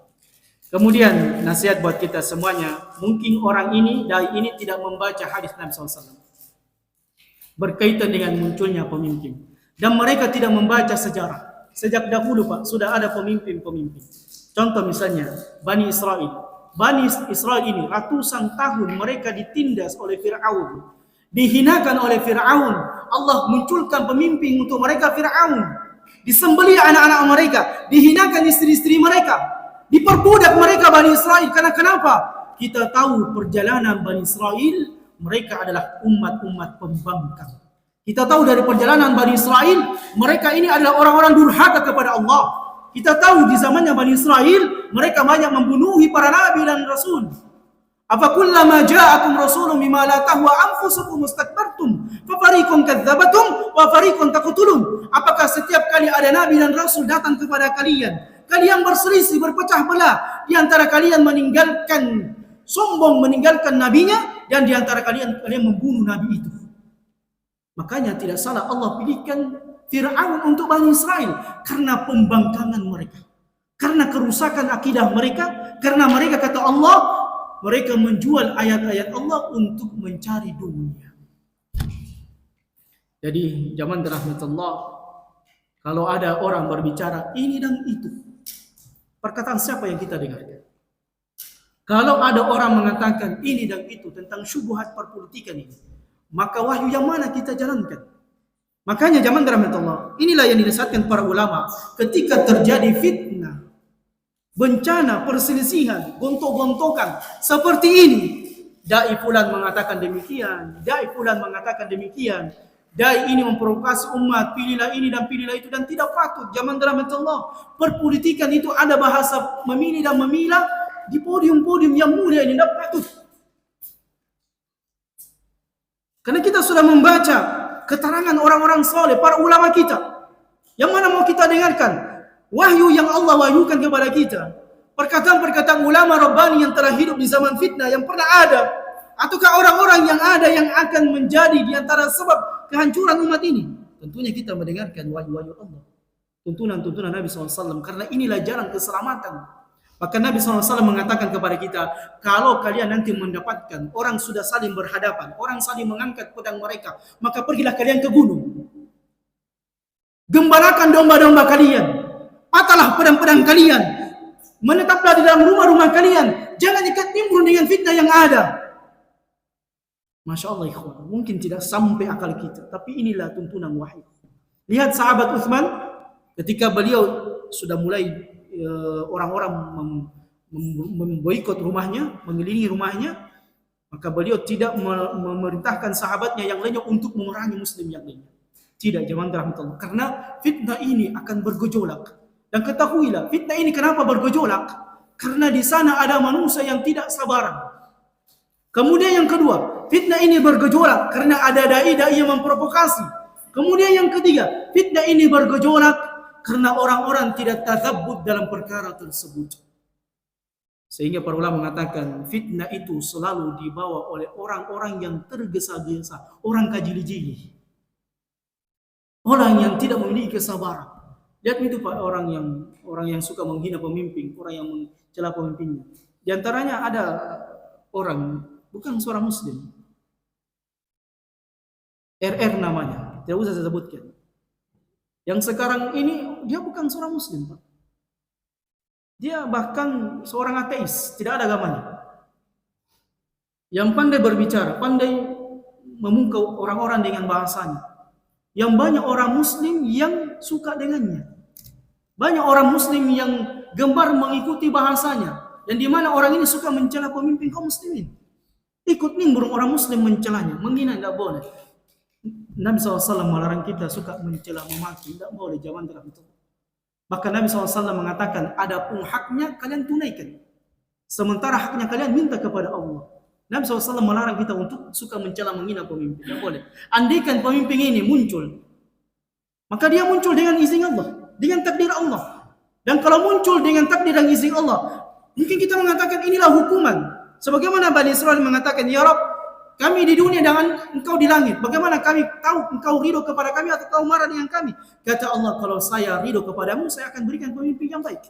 Kemudian nasihat buat kita semuanya, mungkin orang ini, dai ini tidak membaca hadis Nabi SAW berkaitan dengan munculnya pemimpin. Dan mereka tidak membaca sejarah. Sejak dahulu Pak, sudah ada pemimpin-pemimpin. Contoh misalnya, Bani Israel. Bani Israel ini ratusan tahun mereka ditindas oleh Fir'aun. Dihinakan oleh Fir'aun. Allah munculkan pemimpin untuk mereka Fir'aun. Disembelih anak-anak mereka, dihinakan istri-istri mereka, diperbudak mereka Bani Israel. Karena kenapa? Kita tahu perjalanan Bani Israel, mereka adalah umat-umat pembangkang. Kita tahu dari perjalanan Bani Israel, mereka ini adalah orang-orang durhaka kepada Allah. Kita tahu di zamannya Bani Israel, mereka banyak membunuhi para nabi dan rasul. Afakullama ja'akum rasulun bima la tahwa anfusukum mustakbartum fafariqun kadzabatum wa fariqun taqtulun. Apakah setiap kali ada nabi dan rasul datang kepada kalian, kalian berselisih, berpecah belah, di antara kalian meninggalkan sombong, meninggalkan nabinya, dan di antara kalian membunuh nabi itu. Makanya tidak salah Allah pilihkan Fir'aun untuk Bani Israel karena pembangkangan mereka, karena kerusakan akidah mereka, karena mereka kata Allah, mereka menjual ayat-ayat Allah untuk mencari dunia. Jadi zaman rahmatullah, kalau ada orang berbicara ini dan itu, perkataan siapa yang kita dengarkan? Kalau ada orang mengatakan ini dan itu tentang syubhat perpolitikan ini, maka wahyu yang mana kita jalankan? Makanya zaman rahmatullah, inilah yang dinasihatkan para ulama ketika terjadi fitnah, bencana, perselisihan, gontok-gontokan seperti ini. Dai fulan mengatakan demikian, dai fulan mengatakan demikian, dai ini memprovokasi umat, pilihlah ini dan pilihlah itu, dan tidak patut. Zaman rahmatullah, perpolitikan itu ada bahasa memilih dan memilah di podium-podium yang mulia ini, tidak patut. Karena kita sudah membaca keterangan orang-orang soleh, para ulama kita. Yang mana mau kita dengarkan? Wahyu yang Allah wahyukan kepada kita. perkataan-perkataan ulama Rabbani yang telah hidup di zaman fitnah yang pernah ada, ataukah orang-orang yang ada yang akan menjadi di antara sebab kehancuran umat ini? Tentunya kita mendengarkan wahyu-wahyu Allah, tuntunan-tuntunan Nabi SAW, karena inilah jalan keselamatan. Maka Nabi SAW mengatakan kepada kita, kalau kalian nanti mendapatkan orang sudah saling berhadapan, orang saling mengangkat pedang mereka, maka pergilah kalian ke gunung, gembalakan domba-domba kalian, patahlah pedang-pedang kalian, menetaplah di dalam rumah-rumah kalian, jangan ikat nimbrung dengan fitnah yang ada. Masya Allah ikhwan, mungkin tidak sampai akal kita, tapi inilah tuntunan wahyu. Lihat sahabat Uthman, ketika beliau sudah mulai orang-orang memboikot rumahnya, mengelilingi rumahnya, maka beliau tidak memerintahkan sahabatnya yang lainnya untuk memerangi muslim yang lainnya. Tidak, jangan rahmatullah, karena fitnah ini akan bergejolak. Dan ketahuilah, fitnah ini kenapa bergejolak? Karena di sana ada manusia yang tidak sabaran. Kemudian yang kedua, fitnah ini bergejolak karena ada dai-dai yang memprovokasi. Kemudian yang ketiga, fitnah ini bergejolak karena orang-orang tidak tadabbur dalam perkara tersebut. Sehingga para ulama mengatakan fitnah itu selalu dibawa oleh orang-orang yang tergesa-gesa, orang kajili-jili, orang yang tidak memiliki kesabaran. Lihat itu Pak, orang yang suka menghina pemimpin, orang yang mencela pemimpinnya. Di antaranya ada orang bukan seorang muslim, RR namanya, tidak usah saya sebutkan. Yang sekarang ini dia bukan seorang muslim, Pak. Dia bahkan seorang ateis, tidak ada agamanya. Yang pandai berbicara, pandai memukau orang-orang dengan bahasanya. Yang banyak orang muslim yang suka dengannya. Banyak orang muslim yang gemar mengikuti bahasanya. Dan di mana orang ini suka mencela pemimpin kaum muslimin. Ikut nimbrung orang muslim mencelanya, menghina tidak boleh. Nabi SAW melarang kita suka mencela, memaki, tidak boleh, zaman dalam itu. Bahkan Nabi SAW mengatakan, adapun haknya kalian tunaikan, sementara haknya kalian minta kepada Allah. Nabi SAW melarang kita untuk suka mencela, menghina pemimpin, tidak boleh. Andaikan pemimpin ini muncul, maka dia muncul dengan izin Allah, dengan takdir Allah. Dan kalau muncul dengan takdir dan izin Allah, mungkin kita mengatakan inilah hukuman. Sebagaimana Bani Israel mengatakan, ya Rabb, kami di dunia dengan engkau di langit. Bagaimana kami tahu engkau ridho kepada kami atau engkau marah dengan kami? Kata Allah, kalau saya ridho kepadamu, saya akan berikan pemimpin yang baik.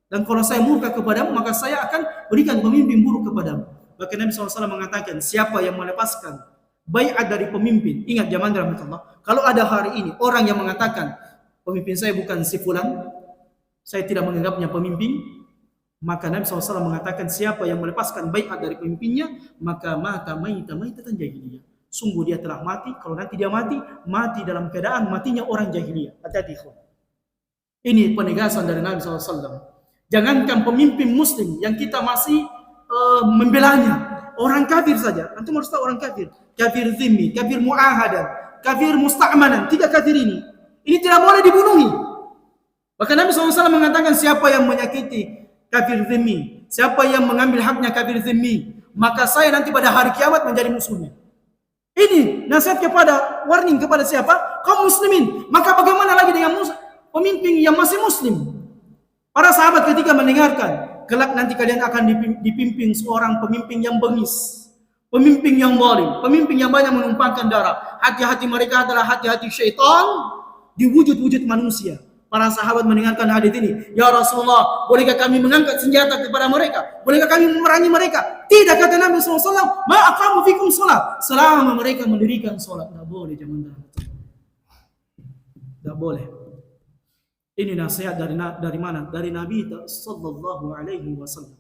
Dan kalau saya murka kepadamu, maka saya akan berikan pemimpin buruk kepadamu. Bahkan Nabi SAW mengatakan, siapa yang melepaskan baiat dari pemimpin, ingat zaman rahmatullah, kalau ada hari ini orang yang mengatakan, pemimpin saya bukan si fulan, saya tidak menganggapnya pemimpin, maka Nabi SAW mengatakan siapa yang melepaskan baiat dari pemimpinnya, maka mata maitatan jahiliyah. Sungguh dia telah mati, kalau nanti dia mati dalam keadaan matinya orang jahiliyah. Hati-hati ikhwan. Ini penegasan dari Nabi SAW. Jangankan pemimpin muslim yang kita masih membelanya, orang kafir saja. Antum harus tahu orang kafir. Kafir zimmi, kafir mu'ahadan, kafir musta'manan. 3 kafir ini tidak boleh dibunuhi. Bahkan Nabi SAW mengatakan siapa yang menyakiti kafir zimmi, siapa yang mengambil haknya kafir zimmi, maka saya nanti pada hari kiamat menjadi musuhnya. Ini nasihat kepada, warning kepada siapa? Kaum muslimin. Maka bagaimana lagi dengan pemimpin yang masih muslim? Para sahabat ketika mendengarkan, kelak nanti kalian akan dipimpin seorang pemimpin yang bengis, pemimpin yang zalim, pemimpin yang banyak menumpahkan darah. Hati-hati mereka adalah hati-hati syaitan di wujud-wujud manusia. Para sahabat mendengarkan hadis ini, ya Rasulullah, bolehkah kami mengangkat senjata kepada mereka? Bolehkah kami memerangi mereka? Tidak, kata Nabi SAW, ma'akamu fikum sholat, selama mereka mendirikan sholat. Tidak boleh, jangan. Tidak boleh. Ini nasihat dari mana? Dari Nabi sallallahu alaihi wasallam.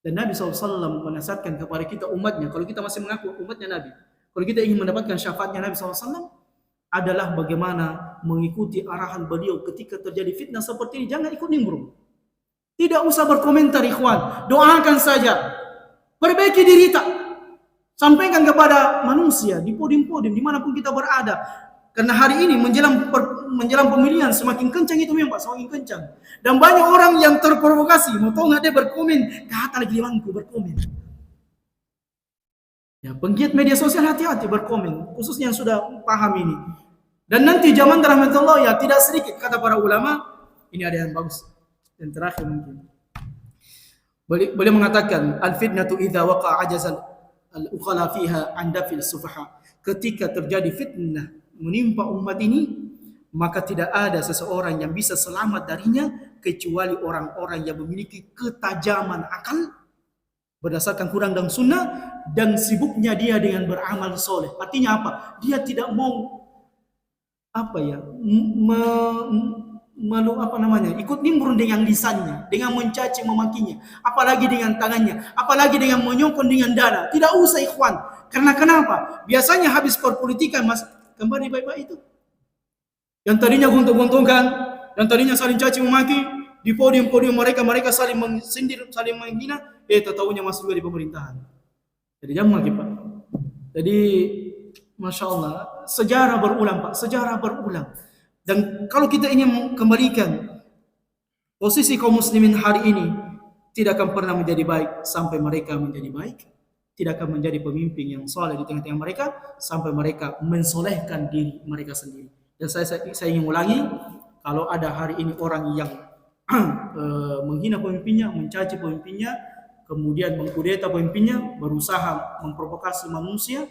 Dan Nabi SAW menasihatkan kepada kita umatnya, kalau kita masih mengaku umatnya Nabi, kalau kita ingin mendapatkan syafaatnya Nabi SAW, adalah bagaimana mengikuti arahan beliau ketika terjadi fitnah seperti ini. Jangan ikut nimbrung. Tidak usah berkomentar ikhwan. Doakan saja. Perbaiki diri tak. Sampaikan kepada manusia di podium-podium dimanapun kita berada. Karena hari ini menjelang pemilihan semakin kencang itu memang Pak, semakin kencang. Dan banyak orang yang terprovokasi. Mau tahu nggak dia berkomen? Kata lagi bangku berkomen. Ya, penggiat media sosial hati-hati berkomen, khususnya yang sudah paham ini. Dan nanti zaman rahmatullah ya tidak sedikit kata para ulama, ini ada yang bagus. Dan terakhir mungkin. Beliau mengatakan al-fitnatu idza waqa'a ajazal al-uqala fiha an dafil sufaha. Ketika terjadi fitnah menimpa umat ini, maka tidak ada seseorang yang bisa selamat darinya kecuali orang-orang yang memiliki ketajaman akal berdasarkan Quran dan Sunnah dan sibuknya dia dengan beramal soleh. Artinya apa? Dia tidak mau ikut nimbrung dengan lisannya, dengan mencaci memakinya, apalagi dengan tangannya, apalagi dengan menyokong dengan dada. Tidak usah ikhwan. Karena kenapa? Biasanya habis perpolitikan mas kembali baik-baik itu. Yang tadinya gontok-gontokan, yang tadinya saling caci memaki, di podium-podium mereka saling mensindir, saling menghina, tahu-tahunya masuk juga di pemerintahan. Jadi jangan lagi Pak. Jadi Masya Allah, sejarah berulang Pak, sejarah berulang. Dan kalau kita ingin kembalikan posisi kaum muslimin hari ini, tidak akan pernah menjadi baik sampai mereka menjadi baik. Tidak akan menjadi pemimpin yang soleh di tengah-tengah mereka sampai mereka mensolehkan diri mereka sendiri. Dan saya ingin ulangi, kalau ada hari ini orang yang menghina pemimpinnya, mencaci pemimpinnya, kemudian mengkudeta pemimpinnya, berusaha memprovokasi manusia,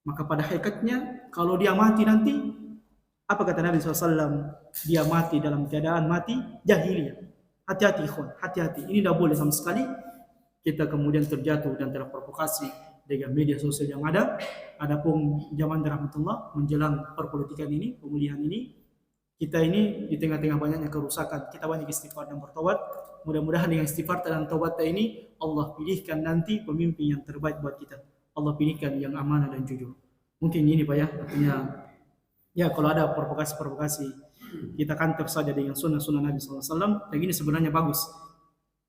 maka pada hakikatnya kalau dia mati nanti, apa kata Nabi SAW? Dia mati dalam keadaan mati jahiliyah. Hati-hati ikhwan, hati-hati. Ini tidak boleh sama sekali kita kemudian terjatuh dan terprovokasi dengan media sosial yang ada. Adapun zaman rahmatullah menjelang perpolitikan ini, pemulihan ini, kita ini di tengah-tengah banyaknya kerusakan, kita banyak istighfar dan bertobat. Mudah-mudahan dengan istighfar dan taubat ini Allah pilihkan nanti pemimpin yang terbaik buat kita. Allah pilihkan yang amanah dan jujur. Mungkin ini Pak ya, artinya ya kalau ada provokasi-provokasi kita kantor saja dengan sunnah-sunnah Nabi SAW. Dan ini sebenarnya bagus.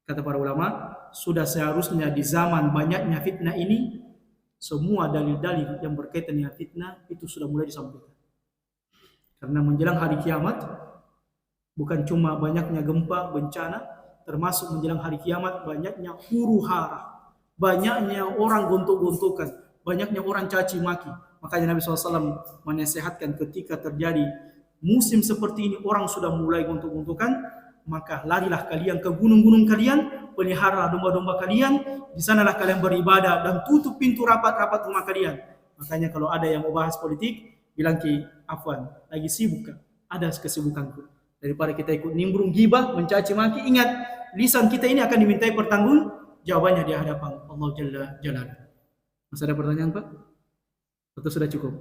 Kata para ulama, sudah seharusnya di zaman banyaknya fitnah ini, semua dalil-dalil yang berkaitan dengan fitnah itu sudah mulai disampaikan. Karena menjelang hari kiamat, bukan cuma banyaknya gempa, bencana, termasuk menjelang hari kiamat banyaknya huru hara, banyaknya orang gontok-gontokan, banyaknya orang caci maki. Makanya Nabi SAW menasihatkan ketika terjadi musim seperti ini, orang sudah mulai gontok-gontokan, maka larilah kalian ke gunung-gunung kalian, pelihara domba-domba kalian, di sanalah kalian beribadah dan tutup pintu rapat-rapat rumah kalian. Makanya kalau ada yang mau bahas politik, bilang ki afwan, lagi sibuk kan? Ada kesibukanku. Daripada kita ikut nimbrung gibah, mencaci maki, ingat lisan kita ini akan dimintai pertanggung jawabannya di hadapan Allah Jalla Jalaluhu. Masih ada pertanyaan Pak? Atau sudah cukup?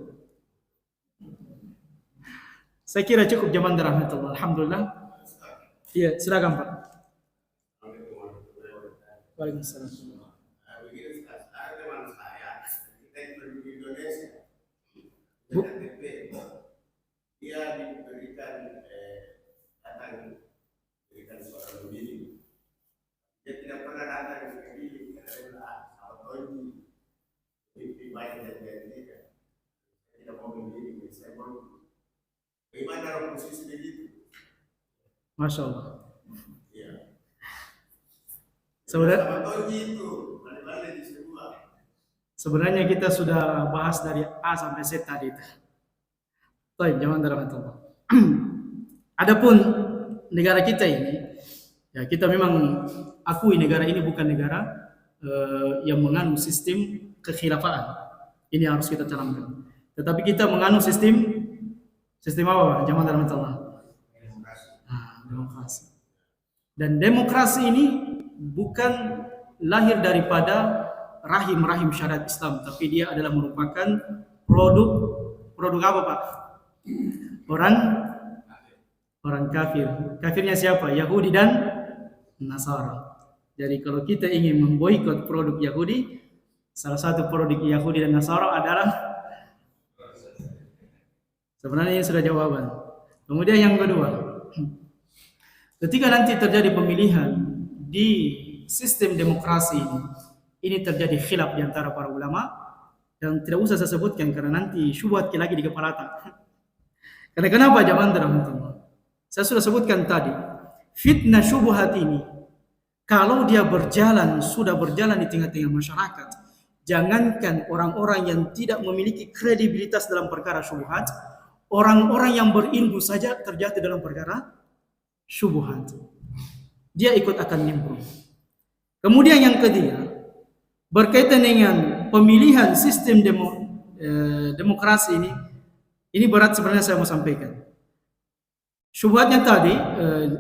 Saya kira cukup zaman rahmatullah. Alhamdulillah. Iya, silakan Pak. Waalaikumsalam. Begini Ustaz, ada teman saya, kita yang di Indonesia, Bu? dia diberikan diberikan suara begini. Dia tidak pernah datang ke bilik, karena autority di banyak yang dia tidak mau memilih, saya mau. Bagaimana posisi begitu? Masya Allah. Ya. Sebenarnya kita sudah bahas dari A sampai Z tadi. Baik, jangan rahmatullah. Adapun negara kita ini, ya kita memang akui negara ini bukan negara yang menganut sistem kekhilafaan. Ini harus kita canangkan. Tetapi kita menganut sistem apa Pak? Jangan rahmatullah. Demokrasi. Dan demokrasi ini bukan lahir daripada rahim syariat Islam, tapi dia adalah merupakan produk apa Pak? Orang kafir. Kafirnya siapa? Yahudi dan Nasara. Jadi kalau kita ingin memboikot produk Yahudi, salah satu produk Yahudi dan Nasara adalah, sebenarnya ini sudah jawaban. Kemudian yang kedua, ketika nanti terjadi pemilihan di sistem demokrasi ini terjadi khilaf di antara para ulama, dan tidak usah saya sebutkan karena nanti syubhat lagi di kepala tak. Karena kenapa jamaah rahmatullah? Saya sudah sebutkan tadi, fitnah syubhat ini kalau dia sudah berjalan di tengah-tengah masyarakat, jangankan orang-orang yang tidak memiliki kredibilitas dalam perkara syubhat, orang-orang yang berilmu saja terjatuh dalam perkara syubhat. Dia ikut akan nimbrung. Kemudian yang ketiga, berkaitan dengan pemilihan sistem demokrasi ini berat sebenarnya saya mau sampaikan. Syubhatnya tadi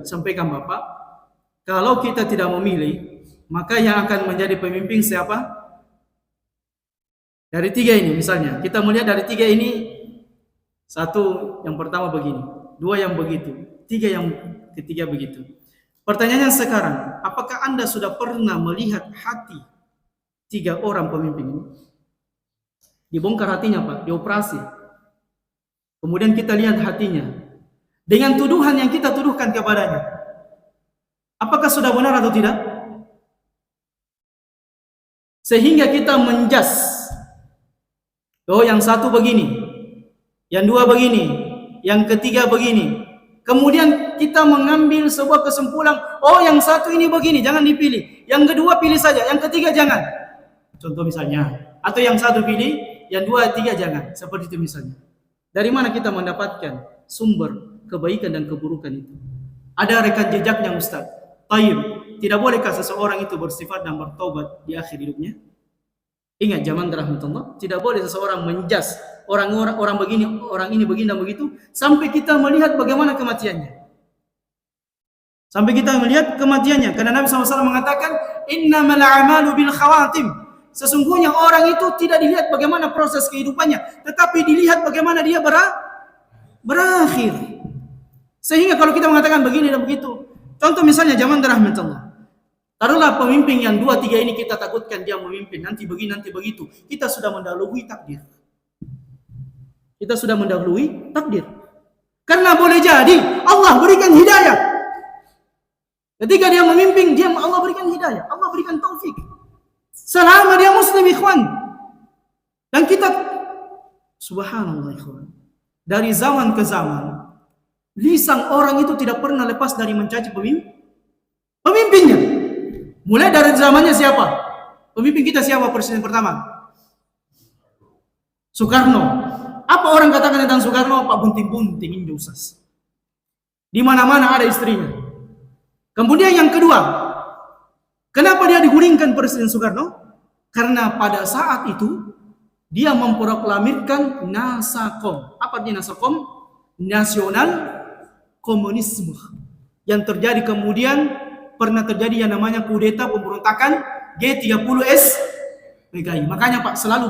sampaikan Bapak, kalau kita tidak memilih, maka yang akan menjadi pemimpin siapa? Dari tiga ini misalnya, kita melihat dari tiga ini, satu yang pertama begini, dua yang begitu, tiga yang ketiga begitu. Pertanyaannya sekarang, apakah Anda sudah pernah melihat hati tiga orang pemimpin ini? Dibongkar hatinya Pak, dioperasi. Kemudian kita lihat hatinya. Dengan tuduhan yang kita tuduhkan kepadanya. Apakah sudah benar atau tidak? Sehingga kita menjas. Oh yang satu begini, yang dua begini, yang ketiga begini. Kemudian kita mengambil sebuah kesimpulan, oh yang satu ini begini, jangan dipilih. Yang kedua pilih saja, yang ketiga jangan. Contoh misalnya. Atau yang satu pilih, yang dua, tiga jangan. Seperti itu misalnya. Dari mana kita mendapatkan sumber kebaikan dan keburukan itu? Ada rekam jejaknya Ustaz. Tayyib, tidak bolehkah seseorang itu bersifat dan bertobat di akhir hidupnya? Ingat zaman rahmatullah, tidak boleh seseorang menjas orang begini, orang ini begini dan begitu sampai kita melihat bagaimana kematiannya. Sampai kita melihat kematiannya. Karena Nabi SAW mengatakan, innamal a'malu bil khawatim. Sesungguhnya orang itu tidak dilihat bagaimana proses kehidupannya, tetapi dilihat bagaimana dia berakhir. Sehingga kalau kita mengatakan begini dan begitu, contoh misalnya zaman rahmatullah. Taruhlah pemimpin yang dua tiga ini kita takutkan dia memimpin nanti begini nanti begitu. Kita sudah mendahului takdir. Kita sudah mendahului takdir. Karena boleh jadi Allah berikan hidayah. Ketika dia memimpin, dia Allah berikan hidayah, Allah berikan taufik. Selama dia muslim ikhwan. Dan kita subhanallah ikhwan. Dari zaman ke zaman, lisan orang itu tidak pernah lepas dari mencaci pemimpinnya. Mulai dari zamannya siapa? Pemimpin kita siapa presiden pertama? Soekarno. Apa orang katakan tentang Soekarno? Pak bunting-bunting ini usas. Di mana-mana ada istrinya. Kemudian yang kedua, kenapa dia digulingkan Presiden Soekarno? Karena pada saat itu dia memproklamirkan Nasakom. Apa artinya Nasakom? Nasional Komunisme. Yang terjadi kemudian pernah terjadi yang namanya kudeta pemberontakan G30S PKI. Makanya Pak selalu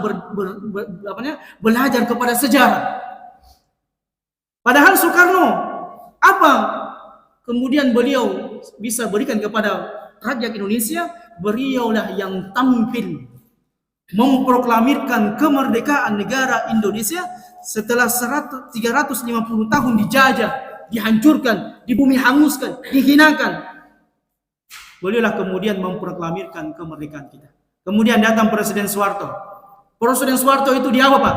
belajar kepada sejarah. Padahal Soekarno apa kemudian beliau bisa berikan kepada rakyat Indonesia? Beliaulah yang tampil memproklamirkan kemerdekaan negara Indonesia setelah 350 tahun dijajah, dihancurkan, di bumi hanguskan, dihinakan. Beliaulah kemudian memproklamirkan kemerdekaan kita. Kemudian datang Presiden Soeharto. Presiden Soeharto itu di apa Pak?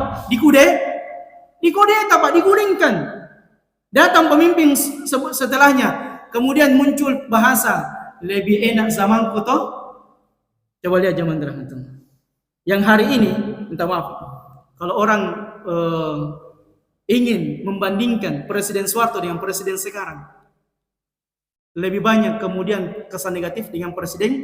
Dikudeta Pak, digulingkan. Datang pemimpin setelahnya. Kemudian muncul bahasa lebih enak zaman kuto. Coba lihat zaman rahmatullah. Yang hari ini, minta maaf, kalau orang ingin membandingkan Presiden Soeharto dengan Presiden sekarang, lebih banyak kemudian kesan negatif dengan Presiden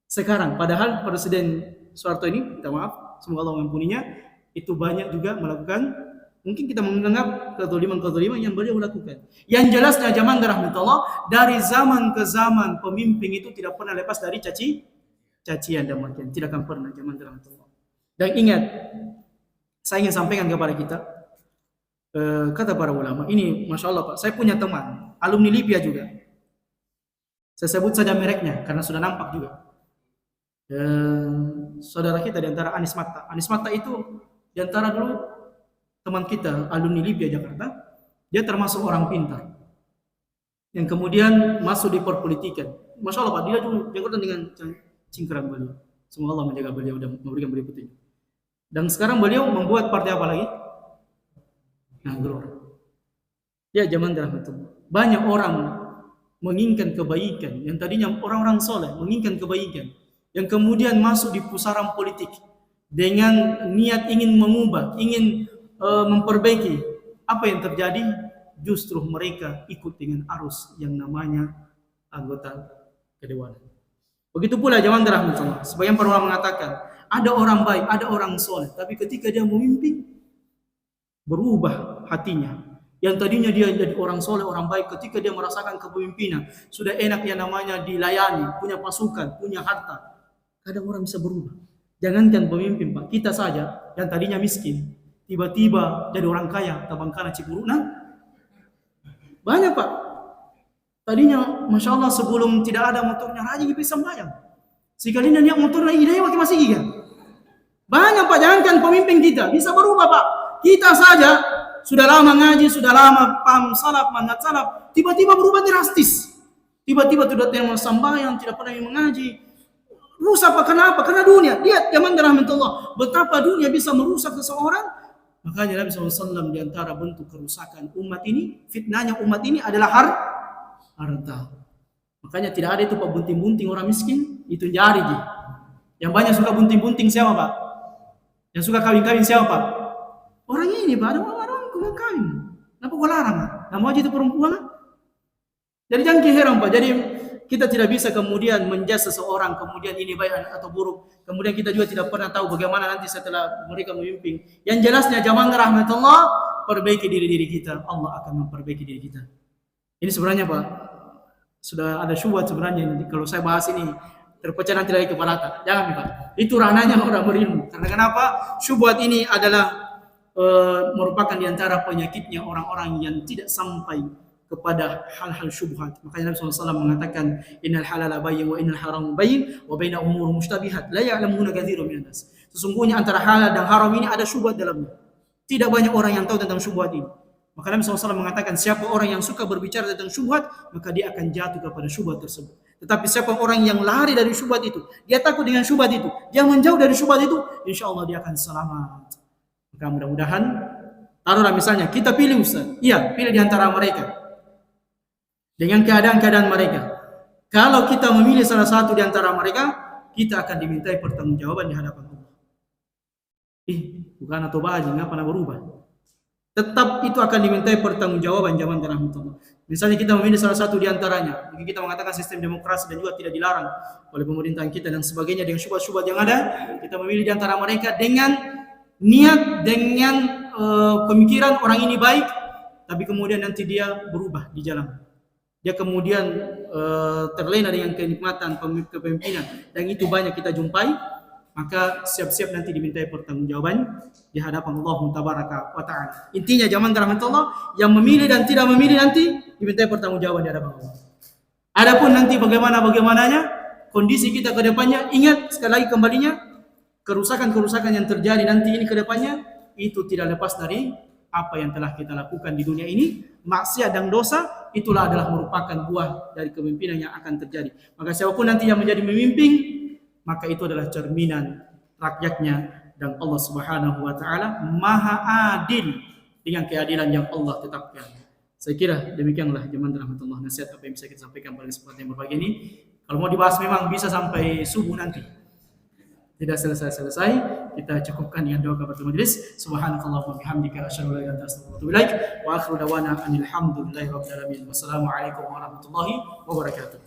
sekarang. Padahal Presiden Soeharto ini, minta maaf, semoga Allah mengampuninya, itu banyak juga melakukan, mungkin kita menganggap kezaliman yang beliau lakukan. Yang jelasnya zaman rahmatullah, dari zaman ke zaman pemimpin itu tidak pernah lepas dari cacian dan makian. Tidak akan pernah zaman rahmatullah. Dan ingat, saya ingin sampaikan kepada kita, kata para ulama, ini Masya Allah Pak, saya punya teman, alumni Libya juga. Saya sebut saja mereknya, karena sudah nampak juga. Saudara kita di antara Anis Matta. Anis Matta itu di antara dulu teman kita, alumni Libya Jakarta. Dia termasuk orang pintar. Yang kemudian masuk di perpolitikan. Masya Allah Pak, dia dulu Jakarta dengan cingkrang beliau. Semoga Allah menjaga beliau dan memberikan beliau petunjuk. Dan sekarang beliau membuat partai apa lagi? Gelora. Ya zaman rahmatullah. Banyak orang menginginkan kebaikan, yang tadinya orang-orang soleh menginginkan kebaikan, yang kemudian masuk di pusaran politik dengan niat ingin mengubah, ingin memperbaiki. Apa yang terjadi? Justru mereka ikut dengan arus yang namanya anggota kedewanan. Begitu pula zaman rahmatullah. Sebagian para ulama mengatakan ada orang baik, ada orang soleh, tapi ketika dia memimpin berubah hatinya. Yang tadinya dia jadi orang soleh, orang baik, ketika dia merasakan kepemimpinan, sudah enak yang namanya dilayani, punya pasukan, punya harta. Kadang orang bisa berubah. Jangankan pemimpin, Pak, kita saja yang tadinya miskin, tiba-tiba jadi orang kaya, tabang kana Cipuruna. Banyak, Pak. Tadinya, Masya Allah, sebelum tidak ada motornya, rajin bisa sembahyang. Sekalinya niat motornya, idenya waktu masih giga. Banyak, Pak, jangankan pemimpin kita, bisa berubah, Pak. Kita saja, sudah lama ngaji, sudah lama paham salaf, manhaj salaf, tiba-tiba berubah drastis. Tiba-tiba tidak pernah sembahyang, tidak pernah mengaji. Rusak apa? Kenapa? Karena dunia. Lihat zaman rahmatullah, betapa dunia bisa merusak seseorang. Makanya Nabi SAW di antara bentuk kerusakan umat ini, fitnahnya umat ini adalah harta. Makanya tidak ada itu Pak bunting-bunting orang miskin, itu jari. Yang banyak suka bunting-bunting siapa Pak? Yang suka kawin-kawin siapa Pak? Orang ini Pak, ada orang mau kawin. Kenapa gua larang? Nah mau aja itu perempuan? Jadi jangan heran Pak. Jadi kita tidak bisa kemudian menjudge seseorang kemudian ini baik atau buruk. Kemudian kita juga tidak pernah tahu bagaimana nanti setelah mereka memimpin. Yang jelasnya zaman rahmatullah, perbaiki diri kita. Allah akan memperbaiki diri kita. Ini sebenarnya Pak, sudah ada syubhat sebenarnya. Kalau saya bahas ini terpecah nanti lagi kepala tak. Jangan Pak. Itu ranahnya orang berilmu. Karena kenapa? Syubhat ini adalah merupakan diantara penyakitnya orang-orang yang tidak sampai kepada hal-hal syubhat. Makanya Nabi SAW mengatakan innal halala bayyin wa innal haram bayyin wa baina umur mushtabihat la ya'lamuna katsirun minan nas. Sesungguhnya antara halal dan haram ini ada syubhat dalamnya. Tidak banyak orang yang tahu tentang syubhat ini. Maka Nabi SAW mengatakan siapa orang yang suka berbicara tentang syubhat, maka dia akan jatuh kepada syubhat tersebut. Tetapi siapa orang yang lari dari syubhat itu, dia takut dengan syubhat itu, dia menjauh dari syubhat itu, insya Allah dia akan selamat. Maka mudah-mudahan, taruhlah misalnya kita pilih Ustaz, iya pilih di antara mereka dengan keadaan-keadaan mereka. Kalau kita memilih salah satu di antara mereka, kita akan dimintai pertanggungjawaban di hadapan Allah. Bukan atau baji, nggak pernah berubah. Tetap itu akan dimintai pertanggungjawaban zaman rahmatullah. Misalnya kita memilih salah satu di antaranya, mungkin kita mengatakan sistem demokrasi dan juga tidak dilarang oleh pemerintahan kita dan sebagainya dengan syubhat-syubhat yang ada, kita memilih di antara mereka dengan niat, dengan pemikiran orang ini baik, tapi kemudian nanti dia berubah di jalan. Dia kemudian terlena dengan kenikmatan kepemimpinan dan itu banyak kita jumpai, maka siap-siap nanti dimintai pertanggungjawaban di hadapan Allah Tabaraka wa Ta'ala. Intinya zaman rahmatullah, yang memilih dan tidak memilih nanti dimintai pertanggungjawaban di hadapan Allah. Adapun nanti bagaimananya kondisi kita ke depannya, ingat sekali lagi kembalinya, kerusakan-kerusakan yang terjadi nanti ini ke depannya itu tidak lepas dari apa yang telah kita lakukan di dunia ini. Maksiat dan dosa itulah adalah merupakan buah dari kepemimpinan yang akan terjadi. Maka siapapun nanti yang menjadi pemimpin, maka itu adalah cerminan rakyatnya, dan Allah Subhanahu wa Ta'ala Maha Adil dengan keadilan yang Allah tetapkan. Saya kira demikianlah jemaah rahmatullah, nasihat apa yang bisa kita sampaikan pada kesempatan yang berbahagia ini. Kalau mau dibahas memang bisa sampai subuh nanti. Tidak selesai-selesai, kita cukupkan dengan doa kafatul majlis. Subhanakallahumma bihamdika asyhadu an la ilaha illa anta astaghfiruka wa atubu ilaik. Wa akhiru da'wana alhamdulillahi rabbil alamin. Wassalamualaikum warahmatullahi wabarakatuh.